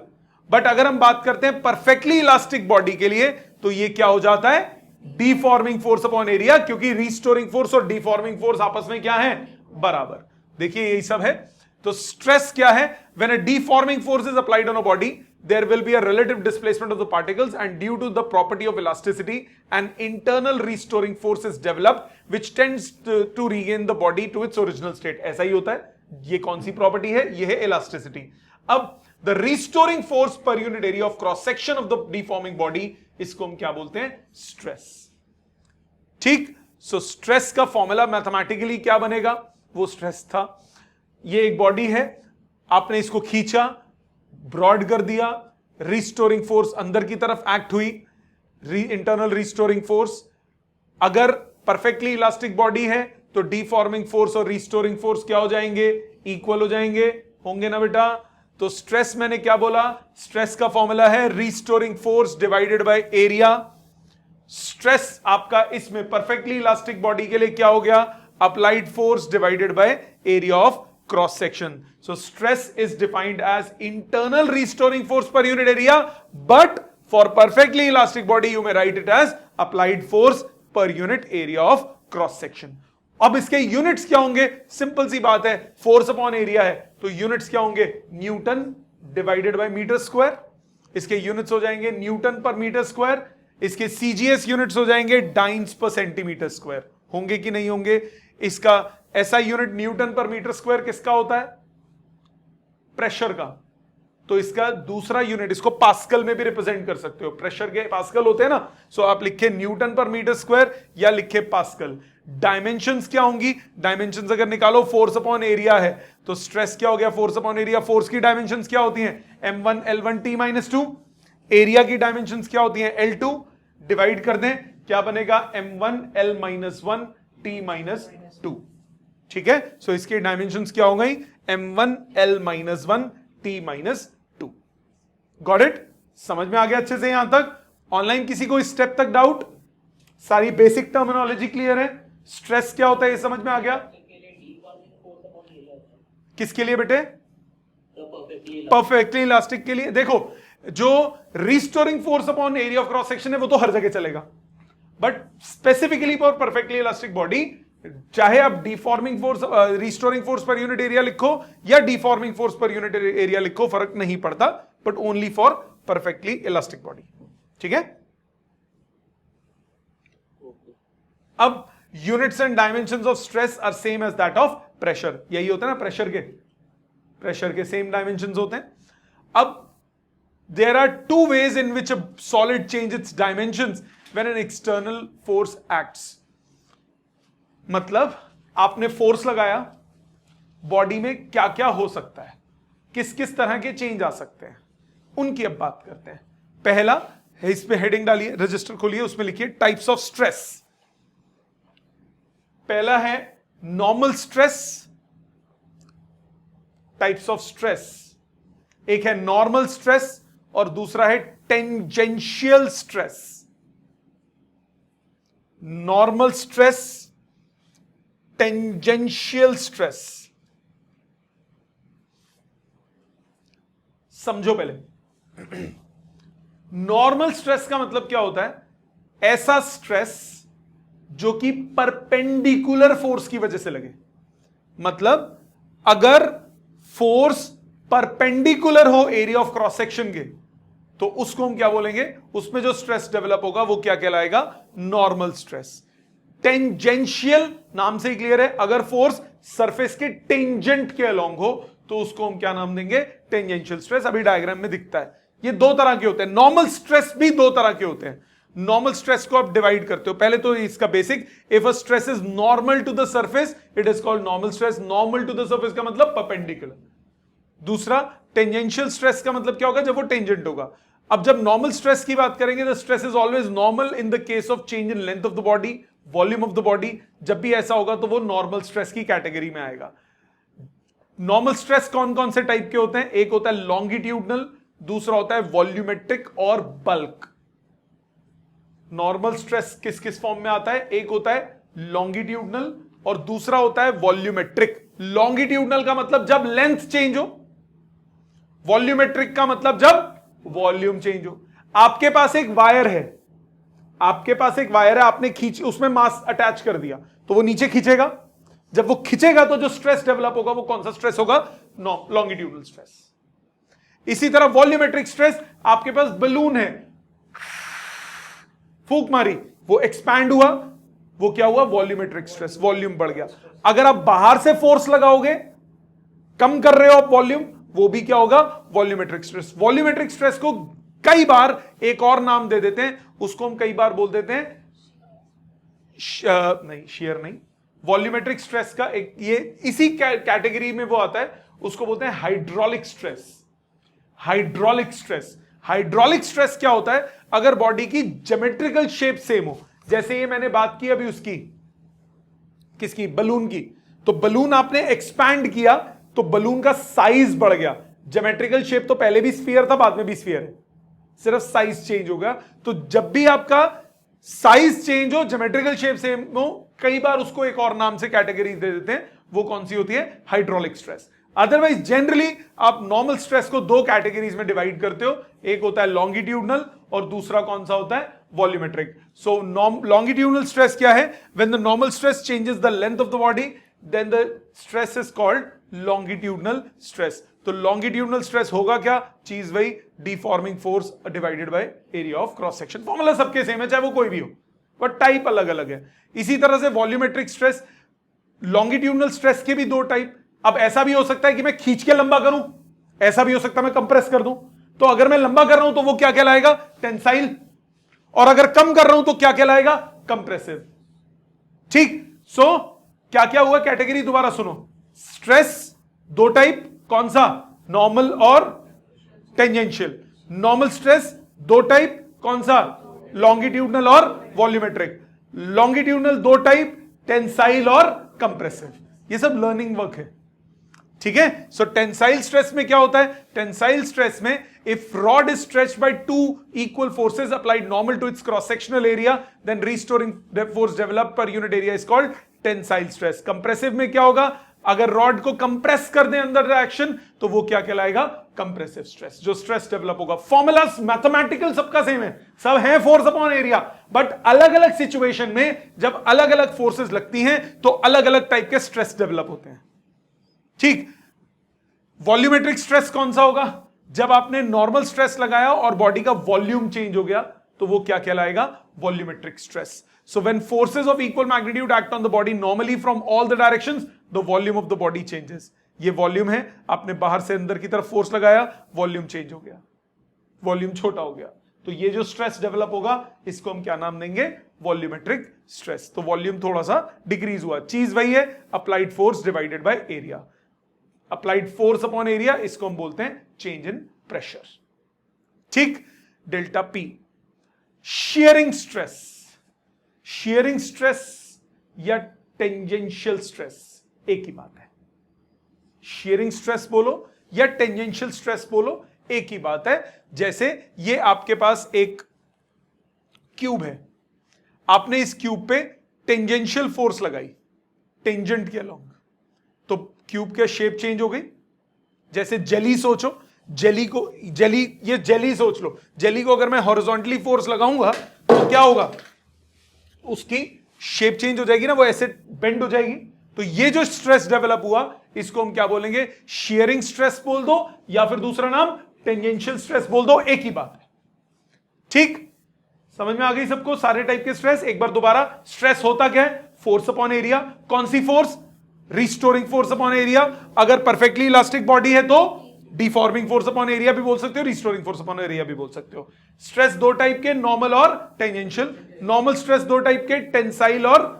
But अगर हम बात करते हैं परफेक्टली इलास्टिक बॉडी के लिए तो ये क्या हो जाता है? डिफॉर्मिंग फोर्स अपॉन एरिया, क्योंकि रिस्टोरिंग फोर्स और डिफॉर्मिंग फोर्स आपस में क्या है? बराबर। देखिए यही सब है। तो स्ट्रेस क्या है? When a deforming force is applied on a body, there will be a relative displacement of the particles, and due to the property of elasticity, an internal restoring force is developed which tends to regain the body to its original state. ऐसा ही होता है। ये कौन सी property है? ये है elasticity। अब the restoring force per unit area of cross section of the deforming body, इसको हम क्या बोलते हैं? स्ट्रेस। ठीक। सो स्ट्रेस का फॉर्मूला मैथमेटिकली क्या बनेगा? वो स्ट्रेस था। ये एक बॉडी है, आपने इसको खींचा, ब्रॉड कर दिया, रिस्टोरिंग फोर्स अंदर की तरफ एक्ट हुई, इंटरनल रिस्टोरिंग फोर्स। अगर परफेक्टली इलास्टिक बॉडी है तो डिफॉर्मिंग फोर्स और रिस्टोरिंग फोर्स क्या हो जाएंगे? इक्वल हो जाएंगे। होंगे ना बेटा? तो स्ट्रेस मैंने क्या बोला? स्ट्रेस का फॉर्मूला है restoring force divided by area. Stress आपका इसमें परफेक्टली इलास्टिक बॉडी के लिए क्या हो गया? Applied force divided by area of cross section. So stress is defined as internal restoring force per unit area, but for perfectly elastic body you may write it as applied force per unit area of cross section. अब इसके units क्या होंगे? Simple सी बात है, force upon area है तो units क्या होंगे? Newton divided by metre square. इसके यूनिट्स हो जाएंगे न्यूटन पर मीटर स्क्वायर। इसके सीजीएस यूनिट्स हो जाएंगे डाइन्स पर सेंटीमीटर स्क्वायर। होंगे कि नहीं होंगे? इसका ऐसा unit Newton per metre square किसका होता है? प्रेशर का। तो इसका दूसरा यूनिट, इसको पास्कल में भी रिप्रेजेंट कर सकते हो, प्रेशर के पास्कल होते हैं ना। सो आप लिखे न्यूटन पर मीटर स्क्वायर या लिखे पास्कल। डायमेंशंस क्या होंगी? डायमेंशंस अगर निकालो, फोर्स अपॉन एरिया है तो स्ट्रेस क्या हो गया? Force upon area. फोर्स की डायमेंशंस क्या होती हैं? m1 l1 t - 2। एरिया की डायमेंशंस क्या होती हैं? l2। डिवाइड कर दें, क्या बनेगा? m1 l - 1 t - 2। ठीक है। सो इसकी डायमेंशंस क्या हो गई? m1 l - 1 t - 2। Got it? समझ में आ गया अच्छे से यहां तक? ऑनलाइन किसी को इस स्टेप तक डाउट? सारी बेसिक टर्मिनोलॉजी क्लियर है? स्ट्रेस क्या होता है ये समझ में आ गया? किसके लिए बेटे? परफेक्टली इलास्टिक के लिए। देखो, जो restoring force upon area of cross section है वो तो हर जगह चलेगा, but specifically for perfectly elastic body, चाहे आप deforming force restoring force per unit area लिखो या deforming force per unit area लिखो, फर्क नहीं पड़ता, but only for perfectly elastic body. ठीक है। अब units and dimensions of stress are same as that of pressure. यही होता है ना, प्रेशर के सेम डायमेंशंस होते हैं। अब there are two ways in which a solid change its dimensions when an external force acts. मतलब आपने फोर्स लगाया, बॉडी में क्या क्या हो सकता है, किस किस तरह के चेंज आ सकते हैं, उनकी अब बात करते हैं। पहला है, इस पे हेडिंग डालिए, रजिस्टर खोलिए, उसमें लिखिए टाइप्स ऑफ स्ट्रेस। पहला है normal stress, types of stress. एक है नॉर्मल स्ट्रेस और दूसरा है tangential stress. Normal stress, tangential stress. समझो पहले, नॉर्मल स्ट्रेस का मतलब क्या होता है? ऐसा स्ट्रेस जो कि परपेंडिकुलर फोर्स की वजह से लगे। मतलब अगर फोर्स परपेंडिकुलर हो एरिया ऑफ क्रॉस सेक्शन के, तो उसको हम क्या बोलेंगे? उसमें जो स्ट्रेस डेवलप होगा वो क्या कहलाएगा? Normal stress. टेंजेंशियल नाम से ही क्लियर है, अगर फोर्स सरफेस के टेंजेंट के अलोंग हो तो उसको हम क्या नाम देंगे? Tangential stress. अभी डायग्राम में दिखता है। ये दो तरह के होते हैं। नॉर्मल स्ट्रेस भी दो तरह के होते हैं। नॉर्मल स्ट्रेस को आप डिवाइड करते हो, पहले तो इसका basic, if a stress is normal to the surface it is called normal stress. Normal to the surface का मतलब परपेंडिकुलर। दूसरा टेंजेंशियल स्ट्रेस का मतलब क्या होगा? जब वो टेंजेंट होगा। अब जब नॉर्मल स्ट्रेस की बात करेंगे, the stress is always normal in the case of change in length of the body, volume of the body. जब भी ऐसा होगा तो वो नॉर्मल स्ट्रेस की कैटेगरी में आएगा। नॉर्मल स्ट्रेस कौन कौन से टाइप के होते हैं? एक होता है लॉन्गिट्यूडनल, दूसरा होता है वॉल्यूमेट्रिक और बल्क। नॉर्मल स्ट्रेस किस किस फॉर्म में आता है? एक होता है लॉन्गिट्यूडनल और दूसरा होता है वॉल्यूमेट्रिक। लॉन्गिट्यूडनल का मतलब जब लेंथ चेंज हो, वॉल्यूमेट्रिक का मतलब जब वॉल्यूम चेंज हो। आपके पास एक वायर है, आपके पास एक वायर है, आपने खींच, उसमें मास अटैच कर दिया तो वो नीचे खींचेगा। जब वो खींचेगा तो जो स्ट्रेस डेवलप होगा वो कौन सा स्ट्रेस होगा? Longitudinal stress. इसी तरह वॉल्यूमेट्रिक स्ट्रेस, आपके पास बलून है, फूंक मारी, वो एक्सपैंड हुआ, वो क्या हुआ? वॉल्यूमेट्रिक स्ट्रेस, वॉल्यूम बढ़ गया। अगर आप बाहर से फोर्स लगाओगे, कम कर रहे हो आप वॉल्यूम, वो भी क्या होगा? Volumetric stress. वॉल्यूमेट्रिक स्ट्रेस को कई बार एक और नाम दे देते हैं, उसको हम कई बार बोल देते हैं नहीं, शेयर नहीं, वॉल्यूमेट्रिक स्ट्रेस का एक ये इसी कैटेगरी में वो आता है, उसको बोलते हैं hydraulic stress. Hydraulic stress, hydraulic stress क्या होता है? अगर बॉडी की ज्योमेट्रिकल शेप सेम हो, जैसे ये मैंने बात की अभी उसकी, किसकी? बलून की। तो बलून आपने एक्सपैंड किया तो बलून का साइज बढ़ गया। ज्योमेट्रिकल शेप तो पहले भी स्फीयर था, बाद में भी स्फीयर है, सिर्फ साइज चेंज हो गया। तो जब भी आपका साइज चेंज हो, ज्योमेट्रिकल शेप सेम हो, कई बार उसको एक और नाम से कैटेगरी दे देते हैं, वो कौन सी होती है? Hydraulic stress. अदरवाइज जनरली आप नॉर्मल स्ट्रेस को दो कैटेगरीज में डिवाइड करते हो, एक होता है लॉन्गिट्यूडनल और दूसरा कौन सा होता है? वॉल्यूमेट्रिक। सो लॉन्गिट्यूडनल स्ट्रेस क्या है? When the normal stress changes the length of the body, then the stress is called longitudinal stress. तो लॉन्गिट्यूडनल स्ट्रेस होगा क्या? चीज वही, deforming force divided by area of cross section. Formula सबके same है, चाहे वो कोई भी हो, बट टाइप अलग अलग है। इसी तरह से वॉल्यूमेट्रिक स्ट्रेस, लॉन्गिट्यूडनल स्ट्रेस के भी दो टाइप। अब ऐसा भी हो सकता है कि मैं खींच के लंबा करूं, ऐसा भी हो सकता है मैं कंप्रेस कर दूं। तो अगर मैं लंबा कर रहा हूं तो वो क्या कहलाएगा? टेंसाइल। और अगर कम कर रहा हूं तो क्या कहलाएगा? कंप्रेसिव। ठीक। सो क्या क्या हुआ कैटेगरी? दोबारा सुनो। स्ट्रेस दो टाइप, कौन सा? नॉर्मल और टेंजेंशियल। नॉर्मल स्ट्रेस दो टाइप, कौन सा? लॉन्गिट्यूडनल और वॉल्यूमेट्रिक। लॉन्गिट्यूडनल दो टाइप, टेंसाइल और कंप्रेसिव। ये सब लर्निंग वर्क है, ठीक है। सो टेंसाइल स्ट्रेस में क्या होता है? टेंसाइल स्ट्रेस में if rod is stretched by two equal forces applied normal to its cross sectional area, then restoring force developed per unit area is called tensile stress. Compressive में क्या होगा? अगर rod को कंप्रेस कर दें अंदर direction तो वो क्या कहलाएगा? Compressive stress. जो स्ट्रेस डेवलप होगा, फॉर्मूलास मैथमेटिकल सबका सेम है, सब है फोर्स अपॉन एरिया, बट अलग अलग सिचुएशन में जब अलग अलग फोर्सेस लगती हैं तो अलग अलग टाइप के स्ट्रेस डेवलप होते हैं, ठीक। वॉल्यूमेट्रिक स्ट्रेस कौन सा होगा? जब आपने नॉर्मल स्ट्रेस लगाया और बॉडी का वॉल्यूम चेंज हो गया तो वो क्या कहलाएगा? Volumetric stress. So when forces of equal magnitude act on the body normally from all the directions, the volume of the body changes. ये वॉल्यूम है, आपने बाहर से अंदर की तरफ फोर्स लगाया, वॉल्यूम चेंज हो गया, वॉल्यूम छोटा हो गया, तो ये जो स्ट्रेस डेवलप होगा इसको हम क्या नाम देंगे? Volumetric stress. तो वॉल्यूम थोड़ा सा डिक्रीज हुआ, चीज वही है, applied force divided by area. Applied force upon area, इसको हम बोलते हैं चेंज इन प्रेशर, ठीक। Delta P. Shearing stress, shearing stress या टेंजेंशियल स्ट्रेस एक ही बात है। शियरिंग स्ट्रेस बोलो या टेंजेंशियल स्ट्रेस बोलो, एक ही बात है। जैसे ये आपके पास एक क्यूब है, आपने इस क्यूब पे टेंजेंशियल फोर्स लगाई टेंजेंट के अलोंग, तो क्यूब का शेप चेंज हो गई। जैसे जेली सोचो, जेली ये जेली सोच लो, जेली को अगर मैं हॉरिजॉन्टली फोर्स लगाऊंगा तो क्या होगा, उसकी शेप चेंज हो जाएगी ना, वो ऐसे बेंड हो जाएगी। तो ये जो स्ट्रेस डेवलप हुआ इसको हम क्या बोलेंगे, शियरिंग स्ट्रेस बोल दो या फिर दूसरा नाम टेंजेंशियल स्ट्रेस बोल दो, एक ही बात है। ठीक, समझ में आ गई सबको सारे टाइप के स्ट्रेस। एक बार दोबारा, स्ट्रेस होता क्या है, फोर्स अपॉन एरिया। कौन सी force, restoring force upon area. अगर परफेक्टली इलास्टिक बॉडी है तो डिफॉर्मिंग फोर्स अपॉन एरिया भी बोल सकते हो, रिस्टोरिंग फोर्स अपॉन एरिया भी बोल सकते हो। स्ट्रेस दो टाइप के, नॉर्मल और टेंजेंशियल। नॉर्मल स्ट्रेस दो टाइप के, टेंसाइल और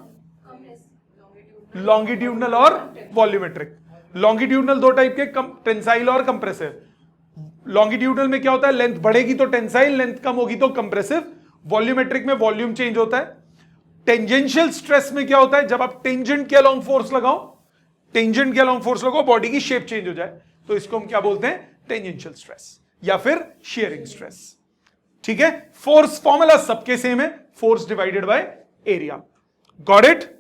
लॉन्गिट्यूडनल और वॉल्यूमेट्रिक। लॉन्गिट्यूडनल दो टाइप के, टेंसाइल और कंप्रेसिव। लॉन्गिट्यूडनल में क्या होता है, लेंथ बढ़ेगी तो टेंसाइल, लेंथ कम होगी तो कंप्रेसिव। वॉल्यूमेट्रिक में वॉल्यूम चेंज होता है। टेंजेंशियल स्ट्रेस में क्या होता है, जब आप टेंजेंट के अलोंग फोर्स लगाओ, टेंजेंट के अलोंग फोर्स लगाओ, बॉडी की शेप चेंज हो जाए, तो इसको हम क्या बोलते हैं, टेंजेंशियल स्ट्रेस या फिर शियरिंग स्ट्रेस। ठीक है, फोर्स फॉर्मूला सबके सेम है, force divided by area. Got it,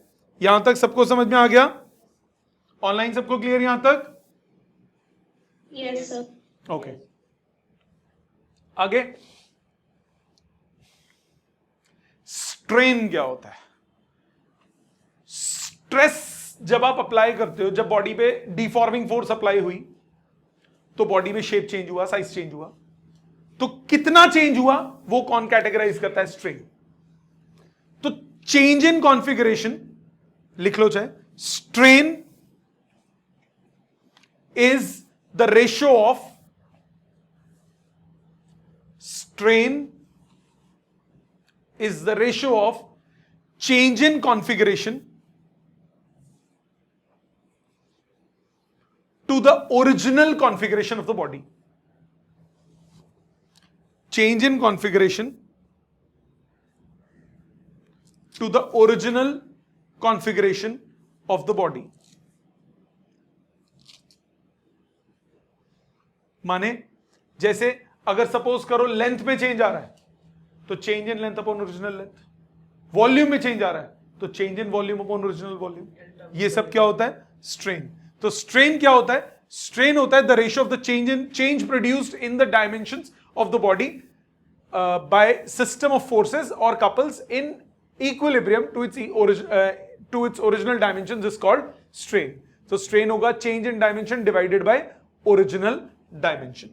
यहां तक सबको समझ में आ गया? ऑनलाइन सबको क्लियर यहां तक? Yes sir. ओके, आगे स्ट्रेन क्या होता है? स्ट्रेस जब आप अप्लाई करते हो, जब बॉडी पे डिफॉर्मिंग फोर्स अप्लाई हुई तो बॉडी में शेप चेंज हुआ, साइज चेंज हुआ, तो कितना चेंज हुआ वो कौन कैटेगराइज करता है, स्ट्रेन। तो चेंज इन कॉन्फ़िगरेशन लिख लो चाहे, strain is the ratio of, strain is the ratio of change in configuration to the original configuration of the body. Change in configuration to the original configuration of the body. माने जैसे अगर suppose करो length में change आ रहा है तो change in length upon original length, volume में change आ रहा है तो change in volume upon original volume, ये सब क्या होता है, स्ट्रेन। तो स्ट्रेन क्या होता है, स्ट्रेन होता है the ratio of the change produced in the dimensions of the body by system of forces और couples in equilibrium to its original dimensions is called strain. तो स्ट्रेन होगा change in dimension divided by original dimension.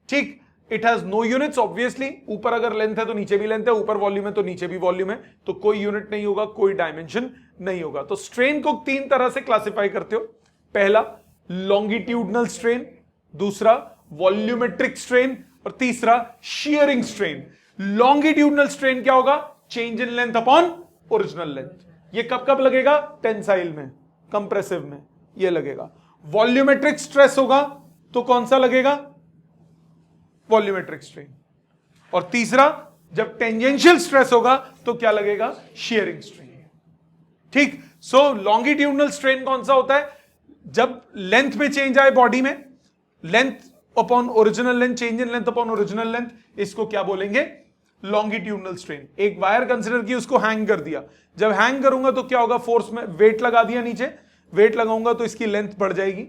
ठीक, it has no units obviously, ऊपर अगर length है तो नीचे भी लेंथ है, ऊपर वॉल्यूम है तो नीचे भी वॉल्यूम है, तो कोई यूनिट नहीं होगा, कोई डायमेंशन नहीं होगा। तो स्ट्रेन को तीन तरह से क्लासिफाई करते हो, पहला लॉन्गिट्यूडनल स्ट्रेन, दूसरा वॉल्यूमेट्रिक स्ट्रेन और तीसरा शियरिंग स्ट्रेन। लॉन्गिट्यूडनल स्ट्रेन क्या होगा, change in length upon original length. ये कब कब लगेगा, टेंसाइल में, कंप्रेसिव में ये लगेगा। वॉल्यूमेट्रिक स्ट्रेस होगा तो कौन सा लगेगा, वॉल्यूमेट्रिक स्ट्रेन। और तीसरा जब टेंजेंशियल स्ट्रेस होगा तो क्या लगेगा, शियरिंग स्ट्रेन। ठीक, सो लॉन्गिट्यूडनल स्ट्रेन कौन सा होता है, जब लेंथ में चेंज आए बॉडी में, length upon original length, change in length upon original length, इसको क्या बोलेंगे, लॉन्गिट्यूडनल स्ट्रेन। एक वायर कंसीडर की, उसको हैंग कर दिया, जब हैंग करूंगा तो क्या होगा, फोर्स में वेट लगा दिया, नीचे वेट लगाऊंगा तो इसकी लेंथ बढ़ जाएगी,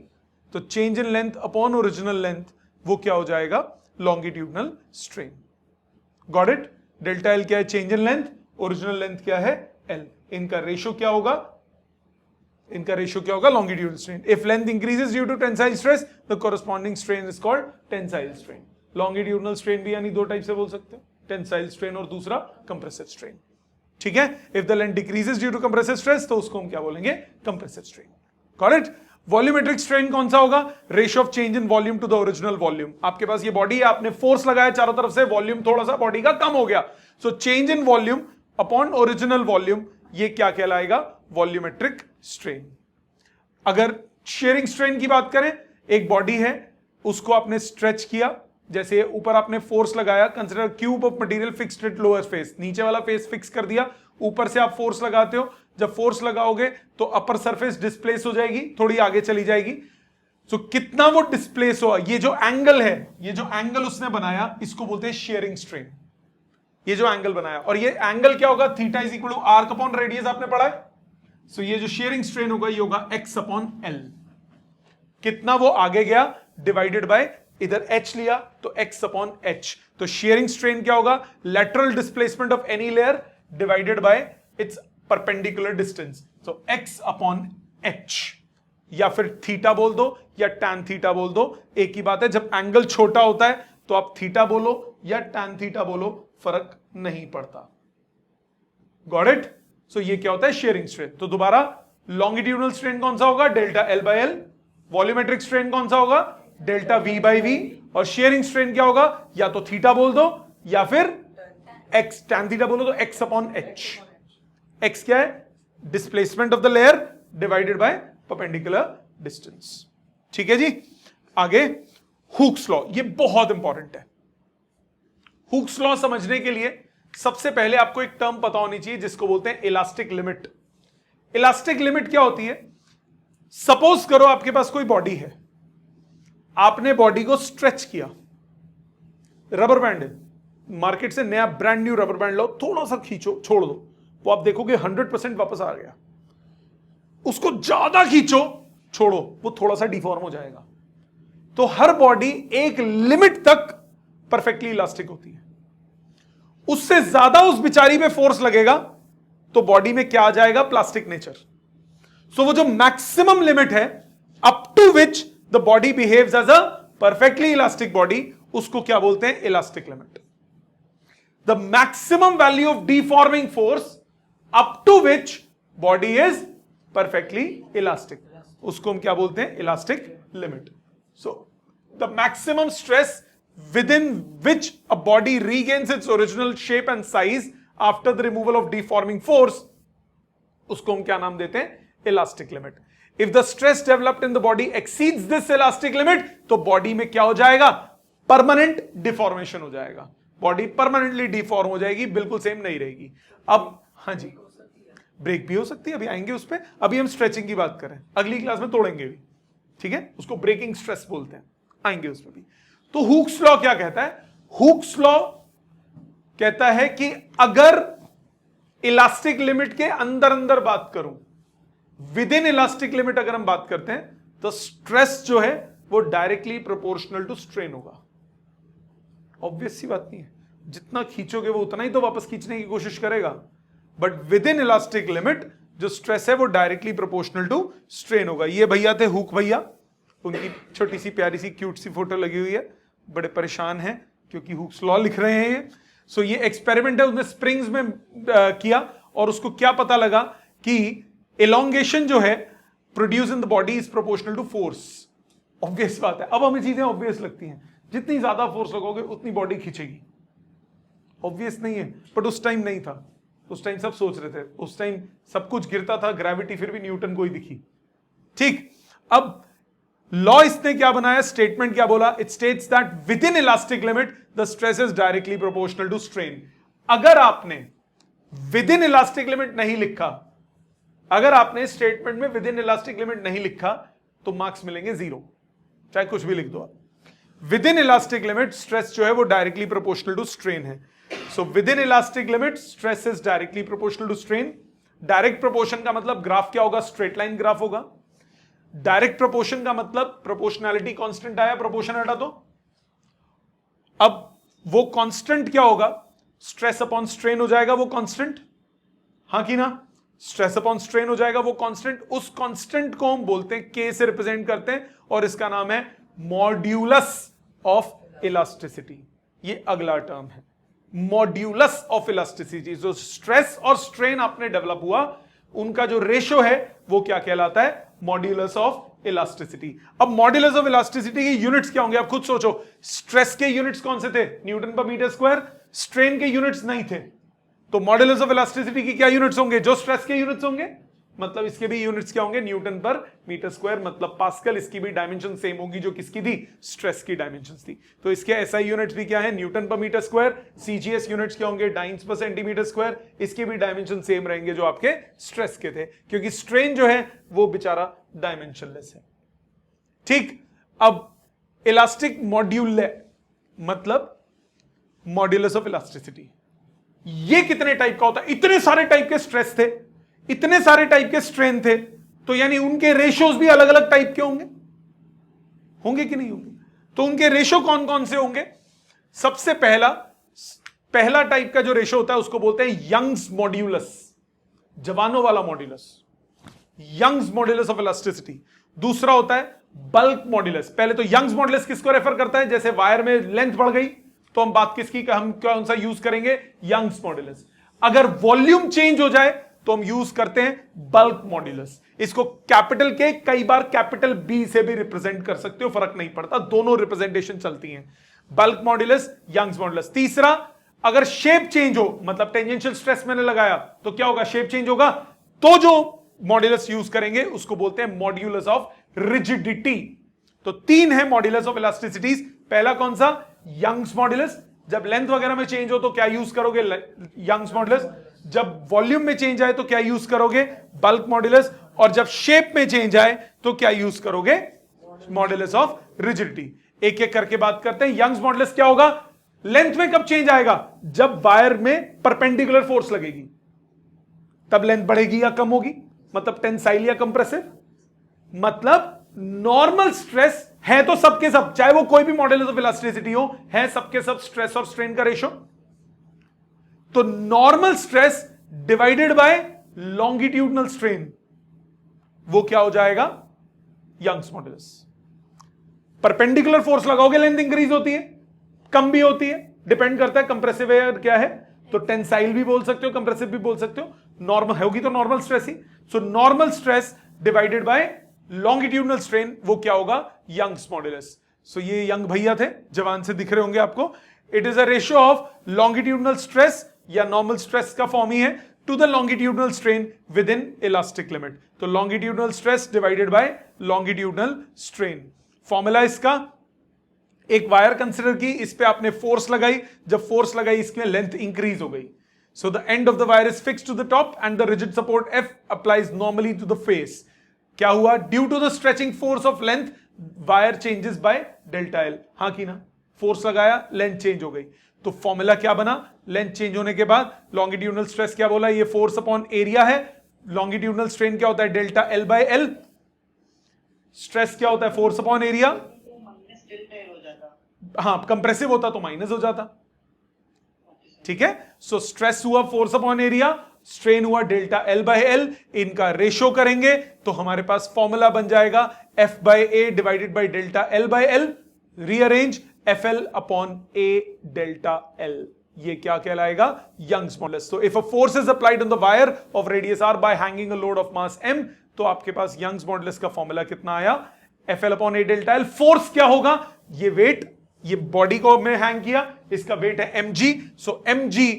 तो change in length upon original length वो क्या हो जाएगा, longitudinal strain. Got it, delta L क्या है, change in length, original length क्या है, एल। इनका रेशियो क्या होगा, इनका रेशियो क्या होगा, longitudinal strain. If length increases due to tensile stress the corresponding strain is called tensile strain. Longitudinal strain भी यानी दो टाइप से बोल सकते हो, टेंसाइल स्ट्रेन और दूसरा कंप्रेसिव स्ट्रेन। ठीक है, if the length decreases due to compressive stress तो उसको हम क्या बोलेंगे, compressive strain. Got it. Volumetric strain कौन सा होगा, ratio of change in volume to the original volume. आपके पास ये बॉडी है, आपने फोर्स लगाया चारों तरफ से, वॉल्यूम थोड़ा सा बॉडी का कम हो गया, so change in volume upon original volume, ये क्या कहलाएगा, वॉल्यूमेट्रिक स्ट्रेन। अगर शेयरिंग स्ट्रेन की बात करें, एक बॉडी है उसको आपने स्ट्रेच किया, जैसे ऊपर आपने फोर्स लगाया, consider cube of material fixed at lower face, नीचे वाला फेस फिक्स कर दिया, ऊपर से आप फोर्स लगाते हो, जब फोर्स लगाओगे तो अपर सरफेस डिस्प्लेस हो जाएगी, थोड़ी आगे चली जाएगी। सो कितना वो डिस्प्लेस हुआ, ये जो एंगल है, ये जो एंगल उसने बनाया इसको बोलते हैं शेयरिंग स्ट्रेन। ये जो एंगल बनाया, और ये एंगल क्या होगा, theta is equal to arc upon radius आपने पढ़ा है। सो ये जो शेयरिंग स्ट्रेन होगा ये होगा x अपॉन एल। कितना वो आगे गया डिवाइडेड बाय इधर h लिया तो x अपॉन h। तो शेयरिंग स्ट्रेन क्या होगा, lateral displacement of any layer divided by it's perpendicular distance. So x upon h, या फिर थीटा बोल दो या टैन थीटा बोल दो, एक ही बात है। जब एंगल छोटा होता है तो आप थीटा बोलो या टैन थीटा बोलो, फर्क नहीं पड़ता। Got it. सो ये क्या होता है, शेयरिंग स्ट्रेन। तो दोबारा लॉन्गिट्यूडनल स्ट्रेन कौन सा होगा, delta L by L. Volumetric strain कौन सा होगा, डेल्टा वी बाई वी। और शेयरिंग स्ट्रेन क्या होगा, या तो थीटा बोल दो या फिर एक्स, टैन थीटा बोलो तो एक्स अपॉन एच। एक्स क्या है, displacement of the layer divided by perpendicular distance. ठीक है जी। आगे हुक्स लॉ, ये बहुत इंपॉर्टेंट है। हुक्स लॉ समझने के लिए सबसे पहले आपको एक टर्म पता होनी चाहिए जिसको बोलते हैं इलास्टिक लिमिट। इलास्टिक लिमिट क्या होती है, सपोज करो आपके पास कोई बॉडी है, आपने बॉडी को स्ट्रेच किया, रबर बैंड है, मार्केट से नया ब्रांड न्यू रबर बैंड लो, थोड़ा सा खींचो, छोड़ दो, वो आप देखोगे 100% वापस आ गया। उसको ज्यादा खींचो, छोड़ो, वो थोड़ा सा डिफॉर्म हो जाएगा। तो हर बॉडी एक लिमिट तक परफेक्टली इलास्टिक होती है, उससे ज्यादा उस बिचारी पे फोर्स लगेगा तो बॉडी में क्या आ जाएगा, प्लास्टिक नेचर। सो वो जो मैक्सिमम लिमिट है up to which the body behaves as a perfectly elastic body, उसको क्या बोलते हैं, elastic limit. The maximum value of deforming force up to which body is perfectly elastic, उसको हम क्या बोलते हैं, elastic limit. So the maximum stress within which a body regains its original shape and size after the removal of deforming force, उसको हम क्या नाम देते हैं, elastic limit. If the stress developed in the body exceeds this elastic limit, तो body में क्या हो जाएगा, परमानेंट डिफॉर्मेशन हो जाएगा, बॉडी परमानेंटली डिफॉर्म हो जाएगी, बिल्कुल सेम नहीं रहेगी। अब हाँ जी, ब्रेक भी हो सकती है, अभी आएंगे उस पर। अभी हम स्ट्रेचिंग की बात करें, अगली क्लास में तोड़ेंगे भी, ठीक है, उसको ब्रेकिंग स्ट्रेस बोलते हैं, आएंगे उस पर भी। तो हुक्स लॉ क्या कहता है, हुक्स लॉ कहता है कि अगर इलास्टिक लिमिट के अंदर अंदर बात करूं, विद इन इलास्टिक लिमिट अगर हम बात करते हैं, तो स्ट्रेस जो है वो डायरेक्टली प्रोपोर्शनल टू स्ट्रेन होगा। ऑब्वियस सी बात नहीं है, जितना खींचोगे वो उतना ही तो वापस खींचने की कोशिश करेगा, but with in elastic limit जो स्ट्रेस है वो डायरेक्टली प्रोपोर्शनल टू स्ट्रेन होगा। ये भैया थे हुक भैया, उनकी छोटी सी प्यारी सी क्यूट सी फोटो लगी हुई है, बड़े परेशान हैं क्योंकि हुक्स लॉ लिख रहे हैं ये। सो ये एक्सपेरिमेंट है, उसने स्प्रिंग्स में किया और उसको क्या पता लगा कि एलोंगेशन जो है produce in the body is proportional to force. Obvious बात है, अब हमें चीजें ऑब्वियस लगती हैं, जितनी ज्यादा फोर्स लगोगे उतनी बॉडी खींचेगी। ऑब्वियस नहीं है, बट उस टाइम नहीं था, उस टाइम सब सोच रहे थे, उस टाइम सब कुछ गिरता था, ग्रेविटी फिर भी न्यूटन को ही दिखी। ठीक, अब लॉ इसने क्या बनाया, स्टेटमेंट क्या बोला, it states that within elastic limit the stress is directly proportional to strain. अगर आपने विद इन इलास्टिक लिमिट नहीं लिखा, अगर आपने स्टेटमेंट में विद इन इलास्टिक लिमिट नहीं लिखा तो मार्क्स मिलेंगे 0, चाहे कुछ भी लिख दो आप। Within elastic limit stress जो है वो डायरेक्टली प्रोपोर्शनल टू स्ट्रेन है। So within elastic limit stress is directly proportional to strain. Direct proportion का मतलब ग्राफ क्या होगा, स्ट्रेट लाइन ग्राफ होगा। डायरेक्ट प्रोपोर्शन का मतलब प्रोपोर्शनैलिटी कांस्टेंट आया, प्रोपोर्शन हटा दो। अब वो कांस्टेंट क्या होगा, स्ट्रेस अपॉन स्ट्रेन हो जाएगा वो कांस्टेंट, हाँ कि ना, स्ट्रेस अपॉन स्ट्रेन हो जाएगा वो कांस्टेंट। उस कांस्टेंट को हम बोलते हैं, के से रिप्रेजेंट करते हैं, और इसका नाम है मॉड्यूलस ऑफ इलास्टिसिटी। ये अगला टर्म है, मॉड्यूलस ऑफ इलास्टिसिटी। जो स्ट्रेस और स्ट्रेन आपने डेवलप हुआ, उनका जो रेशो है वो क्या कहलाता है, मॉड्यूलस ऑफ इलास्टिसिटी। अब मॉड्यूलस ऑफ इलास्टिसिटी की यूनिट्स क्या होंगे, आप खुद सोचो। स्ट्रेस के यूनिट्स कौन से थे, Newton per metre square. Strain के यूनिट्स नहीं थे, तो मॉड्यूलस ऑफ इलास्टिसिटी की क्या यूनिट्स होंगे, जो स्ट्रेस के यूनिट्स होंगे, मतलब इसके भी यूनिट्स क्या होंगे, न्यूटन पर मीटर स्क्वायर मतलब पास्कल। इसकी भी डायमेंशन सेम होगी जो किसकी थी, स्ट्रेस की डायमेंशन थी। तो इसके एसआई यूनिट्स भी क्या है, Newton per metre square. CGS units क्या होंगे, डाइंस पर सेंटीमीटर स्क्वायर। इसके भी डायमेंशन सेम रहेंगे जो आपके स्ट्रेस के थे, क्योंकि स्ट्रेन जो है वो बेचारा डायमेंशनलेस है। ठीक, अब इलास्टिक मॉड्यूल मतलब मॉड्यूलस ऑफ इलास्टिसिटी। ये कितने टाइप का होता है? इतने सारे टाइप के स्ट्रेस थे, इतने सारे टाइप के स्ट्रेन थे, तो यानी उनके रेशियोज भी अलग अलग टाइप के होंगे, होंगे कि नहीं होंगे? तो उनके रेशियो कौन कौन से होंगे? सबसे पहला टाइप का जो रेशियो होता है उसको बोलते हैं यंग्स मॉड्यूलस, जवानों वाला modulus, Young's modulus of elasticity. दूसरा होता है बल्क मॉड्यूलस। पहले तो यंग्स मॉड्यूलस किसको रेफर करता है? जैसे वायर में लेंथ बढ़ गई तो हम बात किसकी, हम कौन सा यूज करेंगे? Young's modulus. अगर वॉल्यूम चेंज हो जाए तो हम यूज करते हैं बल्क मॉड्यूलस। इसको कैपिटल के, कई बार कैपिटल बी से भी रिप्रेजेंट कर सकते हो, फर्क नहीं पड़ता, दोनों रिप्रेजेंटेशन चलती हैं, बल्क मॉड्यूलस, यंग्स मॉड्यूलस। तीसरा, अगर शेप चेंज हो, मतलब टेंजेंशियल स्ट्रेस मैंने लगाया तो क्या होगा? शेप चेंज होगा, तो जो मॉड्यूलस यूज करेंगे उसको बोलते हैं मॉड्यूलस ऑफ रिजिडिटी। तो तीन है मॉड्यूलस ऑफ इलास्टिसिटीज। पहला कौन सा? Young's modulus. जब लेंथ वगैरह में चेंज हो तो क्या यूज करोगे? Young's modulus. जब वॉल्यूम में चेंज आए तो क्या यूज करोगे? Bulk modulus. और जब शेप में चेंज आए तो क्या यूज करोगे? Modulus of rigidity. एक एक करके बात करते हैं। यंग्स मॉड्यूलस क्या होगा? लेंथ में कब चेंज आएगा? जब वायर में परपेंडिकुलर फोर्स लगेगी, तब लेंथ बढ़ेगी या कम होगी, मतलब टेंसाइल या कंप्रेसिव। मतलब नॉर्मल स्ट्रेस है तो सबके सब, चाहे वो कोई भी मॉड्यूलस ऑफ इलास्टिसिटी हो, है सबके सब स्ट्रेस और स्ट्रेन का रेशो। तो normal stress divided by longitudinal strain, वो क्या हो जाएगा? Young's modulus. परपेंडिकुलर फोर्स लगाओगे लेंथ इंक्रीज होती है, कम भी होती है, डिपेंड करता है कंप्रेसिव है क्या है, तो टेंसाइल भी बोल सकते हो, कंप्रेसिव भी बोल सकते हो। नॉर्मल होगी तो normal stress he. So normal stress divided by longitudinal strain, वो क्या होगा? Young's modulus. सो ये यंग भैया थे, जवान से दिख रहे होंगे आपको। It is a ratio of longitudinal stress या नॉर्मल स्ट्रेस का फॉर्म ही है to the longitudinal strain with in elastic limit. तो longitudinal stress divided by longitudinal strain. Formula इसका, एक वायर कंसिडर की, इस पे आपने फोर्स लगाई, जब फोर्स लगाई इसमें लेंथ इंक्रीज हो गई। So the end of the wire is fixed to the top and the rigid support F applies normally to the face. क्या हुआ? Due to the stretching force of length wire changes by delta L. हाँ की ना? Force लगाया, length change हो गई, तो formula क्या बना? लेंथ चेंज होने के बाद लॉन्गिट्यूडनल स्ट्रेस क्या बोला? ये फोर्स अपॉन एरिया है। लॉन्गिट्यूडनल स्ट्रेन क्या होता है? Delta L by L. Stress क्या होता है? Force upon area. हाँ, कंप्रेसिव होता तो माइनस हो जाता, ठीक है। सो स्ट्रेस हुआ फोर्स अपॉन एरिया, स्ट्रेन हुआ डेल्टा एल बाय एल। इनका रेशो करेंगे तो हमारे पास फॉर्मूला बन जाएगा F by A divided by delta L by L. Rearrange FL upon A delta L. ये क्या कहलाएगा? Young's modulus. तो if a force is applied on the wire of radius r bye hanging a load of mass m, तो आपके पास Young's modulus का formula कितना आया? FL upon A delta L. Force क्या होगा? ये वेट, ये बॉडी को मैं हैंग किया, इसका वेट है mg, सो mg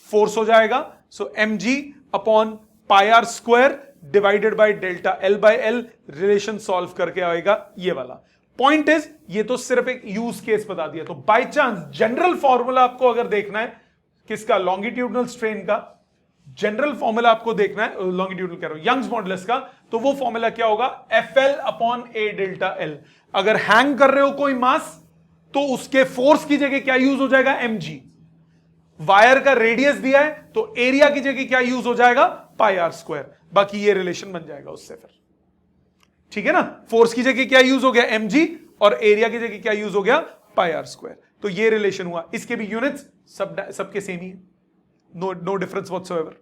फोर्स हो जाएगा। So mg upon pi r square divided by delta L by L. Relation solve करके आएगा ये वाला। पॉइंट इज, ये तो सिर्फ एक यूज केस बता दिया। तो बाय चांस जनरल फॉर्मूला आपको अगर देखना है किसका? लॉन्गिट्यूडनल स्ट्रेन का जनरल फॉर्मूला आपको देखना है, लॉन्गिट्यूडनल कह रहा हूं, यंग्स मॉडुलस का, तो वो फॉर्मूला क्या होगा? FL upon A delta L. अगर हैंग कर रहे हो कोई मास तो उसके फोर्स की जगह क्या यूज हो जाएगा? mg। वायर का रेडियस दिया है तो एरिया की जगह क्या यूज हो जाएगा? पाई आर स्क्वायर। बाकी ये रिलेशन बन जाएगा उससे फिर, ठीक है ना। फोर्स की जगह क्या यूज हो गया? mg, और एरिया की जगह क्या यूज हो गया? पाई आर स्क्वायर। तो ये रिलेशन हुआ। इसके भी यूनिट्स सबके सेम ही है, नो डिफरेंस व्हाटसोएवर।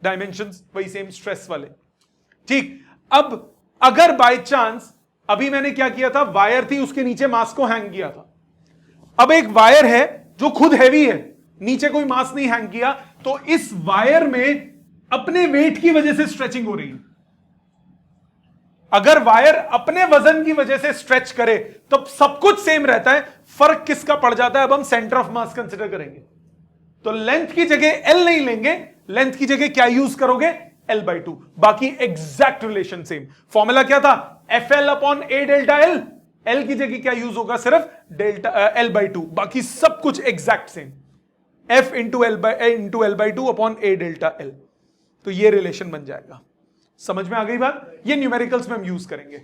डायमेंशंस वही सेम, स्ट्रेस वाले, ठीक। अब अगर बाय चांस, अभी मैंने क्या किया था? वायर थी, उसके नीचे मास को हैंग किया था। अब एक वायर है जो खुद हैवी है, नीचे कोई मास नहीं हैंग किया, तो इस वायर में अपने वेट की वजह से स्ट्रेचिंग हो रही है। अगर वायर अपने वजन की वजह से स्ट्रेच करे तो सब कुछ सेम रहता है, फर्क किसका पड़ जाता है? अब हम सेंटर ऑफ मास कंसिडर करेंगे, तो लेंथ की जगह L नहीं लेंगे, लेंथ की जगह क्या यूज करोगे? L/2। बाकी एग्जैक्ट रिलेशन सेम। फॉर्मूला क्या था? FL upon A delta L. L की जगह क्या यूज होगा? सिर्फ डेल्टा L/2। बाकी सब कुछ exact same, F into L/2 upon A delta L. तो ये रिलेशन बन जाएगा। समझ में आ गई बात? ये न्यूमेरिकल्स में हम यूज करेंगे।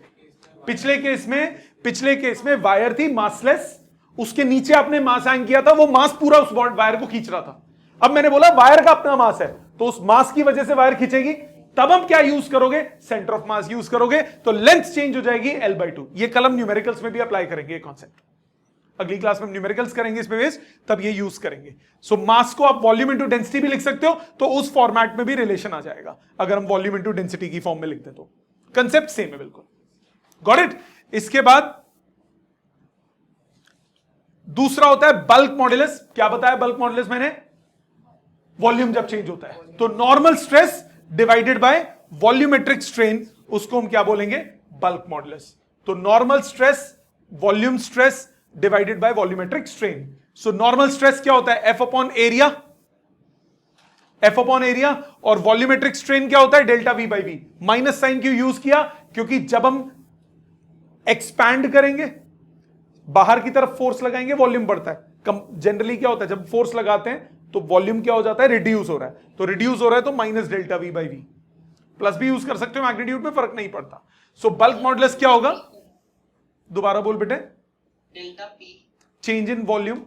पिछले केस में वायर थी मासलेस, उसके नीचे आपने मास हैंग किया था, वो मास पूरा उस वायर को खींच रहा था। अब मैंने बोला वायर का अपना मास है, तो उस मास की वजह से वायर खींचेगी, तब हम क्या यूज करोगे, सेंटर ऑफ मास यूज करोगे, तो लेंथ चेंज हो जाएगी L/2। ये कल हम न्यूमेरिकल्स में भी अप्लाई करेंगे ये कॉन्सेप्ट, अगली क्लास में न्यूमेरिकल्स करेंगे इसमें बेस, तब ये यूज करेंगे। सो मास को आप वॉल्यूम इनटू डेंसिटी भी लिख सकते हो, तो उस फॉर्मेट में भी रिलेशन आ जाएगा अगर हम वॉल्यूम इनटू डेंसिटी की फॉर्म में लिखते तो। कंसेप्ट सेम है बिल्कुल, गॉट इट। इसके बाद दूसरा होता है बल्क मॉड्यूलस। क्या बताया बल्क मॉड्यूलस मैंने, वॉल्यूम जब चेंज होता है तो normal stress divided by volumetric strain, उसको हम क्या बोलेंगे, बल्क मॉड्यूलस। तो normal stress volume stress divided by volumetric strain. So normal stress क्या होता है, F upon area, F upon area, और वॉल्यूमेट्रिक स्ट्रेन क्या होता है, delta V by V. Minus sign क्यों यूज किया, क्योंकि जब हम एक्सपैंड करेंगे, बाहर की तरफ फोर्स लगाएंगे, वॉल्यूम बढ़ता है। जनरली क्या होता है, जब फोर्स लगाते हैं तो वॉल्यूम क्या हो जाता है, रिड्यूस हो रहा है, तो रिड्यूस हो रहा है तो minus delta V by V. Plus भी यूज कर सकते हो, मैग्नीट्यूड में फर्क नहीं पड़ता। सो बल्क मॉडुलस क्या होगा, दोबारा बोल बेटे, delta P, change in volume,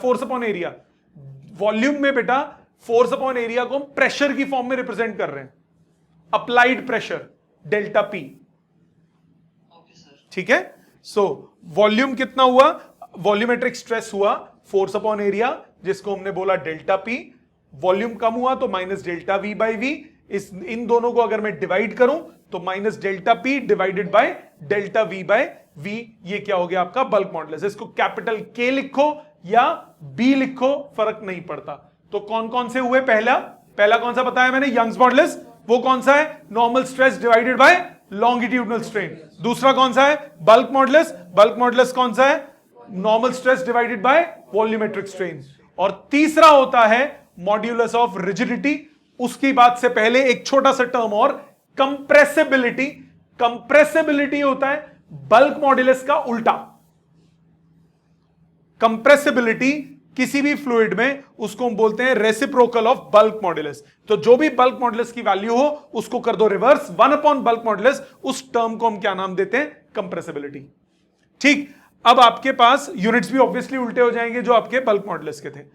force upon area. Volume में बेटा फोर्स अपॉन एरिया को हम प्रेशर की फॉर्म में रिप्रेजेंट कर रहे हैं, अप्लाइड प्रेशर, डेल्टा पी, ठीक है। सो वॉल्यूम कितना हुआ, वॉल्यूमेट्रिक स्ट्रेस हुआ फोर्स अपॉन एरिया, जिसको हमने बोला डेल्टा पी। वॉल्यूम कम हुआ तो minus delta we by we. इन दोनों को अगर मैं डिवाइड करूं तो minus delta P divided by delta we bye we, ये क्या हो गया आपका बल्क मॉडुलस। इसको कैपिटल के लिखो या बी लिखो, फर्क नहीं पड़ता। तो कौन कौन से हुए, पहला कौन सा बताया मैंने, यंग्स मॉडुलस, वो कौन सा है, normal stress divided by longitudinal strain. दूसरा कौन सा है, बल्क मॉडुलस, बल्क मॉडुलस कौन सा है, normal stress divided by volumetric strain. और तीसरा होता है मॉड्यूलस ऑफ रिजिडिटी। उसकी बात से पहले एक छोटा सा टर्म और, कंप्रेसिबिलिटी। कंप्रेसिबिलिटी होता है बल्क मॉड्यूलस का उल्टा। कंप्रेसिबिलिटी किसी भी फ्लूइड में, उसको हम बोलते हैं रेसिप्रोकल ऑफ बल्क मॉड्यूलस। तो जो भी बल्क मॉड्यूलस की वैल्यू हो उसको कर दो रिवर्स, 1 अपॉन बल्क मॉड्यूलस, उस टर्म को हम क्या नाम देते हैं, कंप्रेसिबिलिटी। ठीक, अब आपके पास यूनिट्स भी ऑब्वियसली उल्टे हो जाएंगे जो आपके बल्क मॉड्यूलस के थे।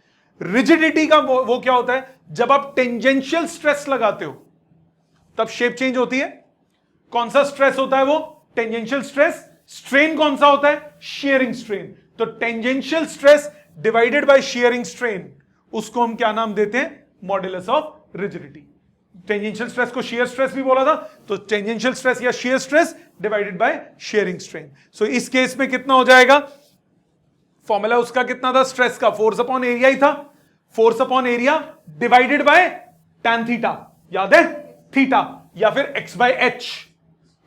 रिजिडिटी का वो क्या होता है, जब आप टेंजेंशियल स्ट्रेस लगाते हो तब शेप चेंज होती है। कौन सा स्ट्रेस होता है वो, टेंजेंशियल स्ट्रेस। स्ट्रेन कौन सा होता है, शेयरिंग स्ट्रेन। तो tangential stress divided by shearing strain, उसको हम क्या नाम देते हैं, modulus of rigidity. Tangential stress को शेयर स्ट्रेस भी बोला था, तो टेंजेंशियल स्ट्रेस या shear stress divided by shearing strain. सो इस केस में कितना हो जाएगा, फॉर्मूला उसका कितना था, स्ट्रेस का फोर्स अपॉन एरिया ही था, force upon area divided by tan theta, याद है, थीटा या फिर x बाय एच।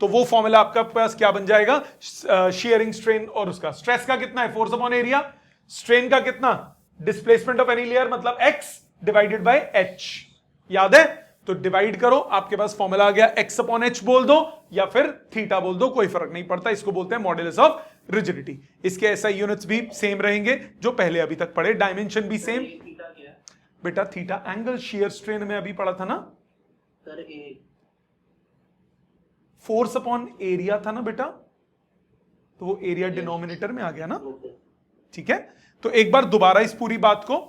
तो वो फॉर्मूला आपका पास क्या बन जाएगा, शेयरिंग स्ट्रेन, और उसका स्ट्रेस का कितना है, फोर्स अपॉन एरिया, स्ट्रेन का कितना, डिस्प्लेसमेंट ऑफ एनी लेयर मतलब x डिवाइडेड बाय h, याद है। तो डिवाइड करो, आपके पास फॉर्मूला आ गया, x अपॉन एच बोल दो या फिर थीटा बोल दो, कोई फर्क नहीं पड़ता। इसको बोलते हैं मॉड्यूलस ऑफ रिजिडिटी। इसके ऐसा यूनिट्स भी सेम रहेंगे जो पहले अभी तक पढ़े, डायमेंशन भी सेम। बेटा थीटा एंगल शेयर स्ट्रेन में अभी पढ़ा था ना, फोर्स अपॉन एरिया था ना बेटा, तो वो एरिया डिनोमिनेटर में आ गया ना, ठीक है। तो एक बार दोबारा इस पूरी बात को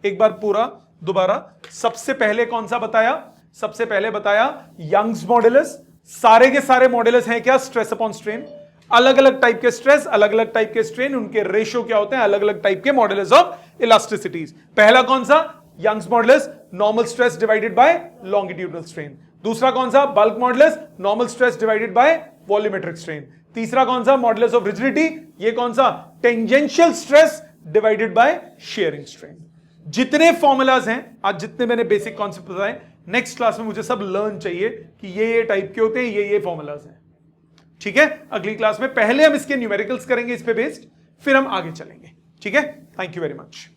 एक बार पूरा दोबारा, सबसे पहले कौन सा बताया, सबसे पहले बताया यंग्स मॉड्यूलस। सारे के सारे मॉड्यूलस हैं क्या, स्ट्रेस अपॉन स्ट्रेन। अलग अलग टाइप के स्ट्रेस, अलग अलग टाइप के स्ट्रेन, उनके रेशियो क्या होते हैं, अलग अलग टाइप के मॉड्यूलस ऑफ इलास्टिसिटीज। पहला कौन सा, Young's modulus, normal stress divided by longitudinal strain. दूसरा कौन सा, bulk modulus, normal stress divided by volumetric strain. तीसरा कौन सा, मॉड्यूलस ऑफ रिजिडिटी, ये कौन सा, tangential stress divided by shearing strain. जितने फॉर्मूलाज हैं आज, जितने मैंने बेसिक कॉन्सेप्ट बताए, नेक्स्ट क्लास में मुझे सब लर्न चाहिए कि ये टाइप के होते हैं, ये फॉर्मूलाज हैं, ठीक है। अगली क्लास में पहले हम इसके न्यूमेरिकल्स करेंगे इस पे बेस्ड, फिर हम आगे चलेंगे, ठीक है। Thank you very much.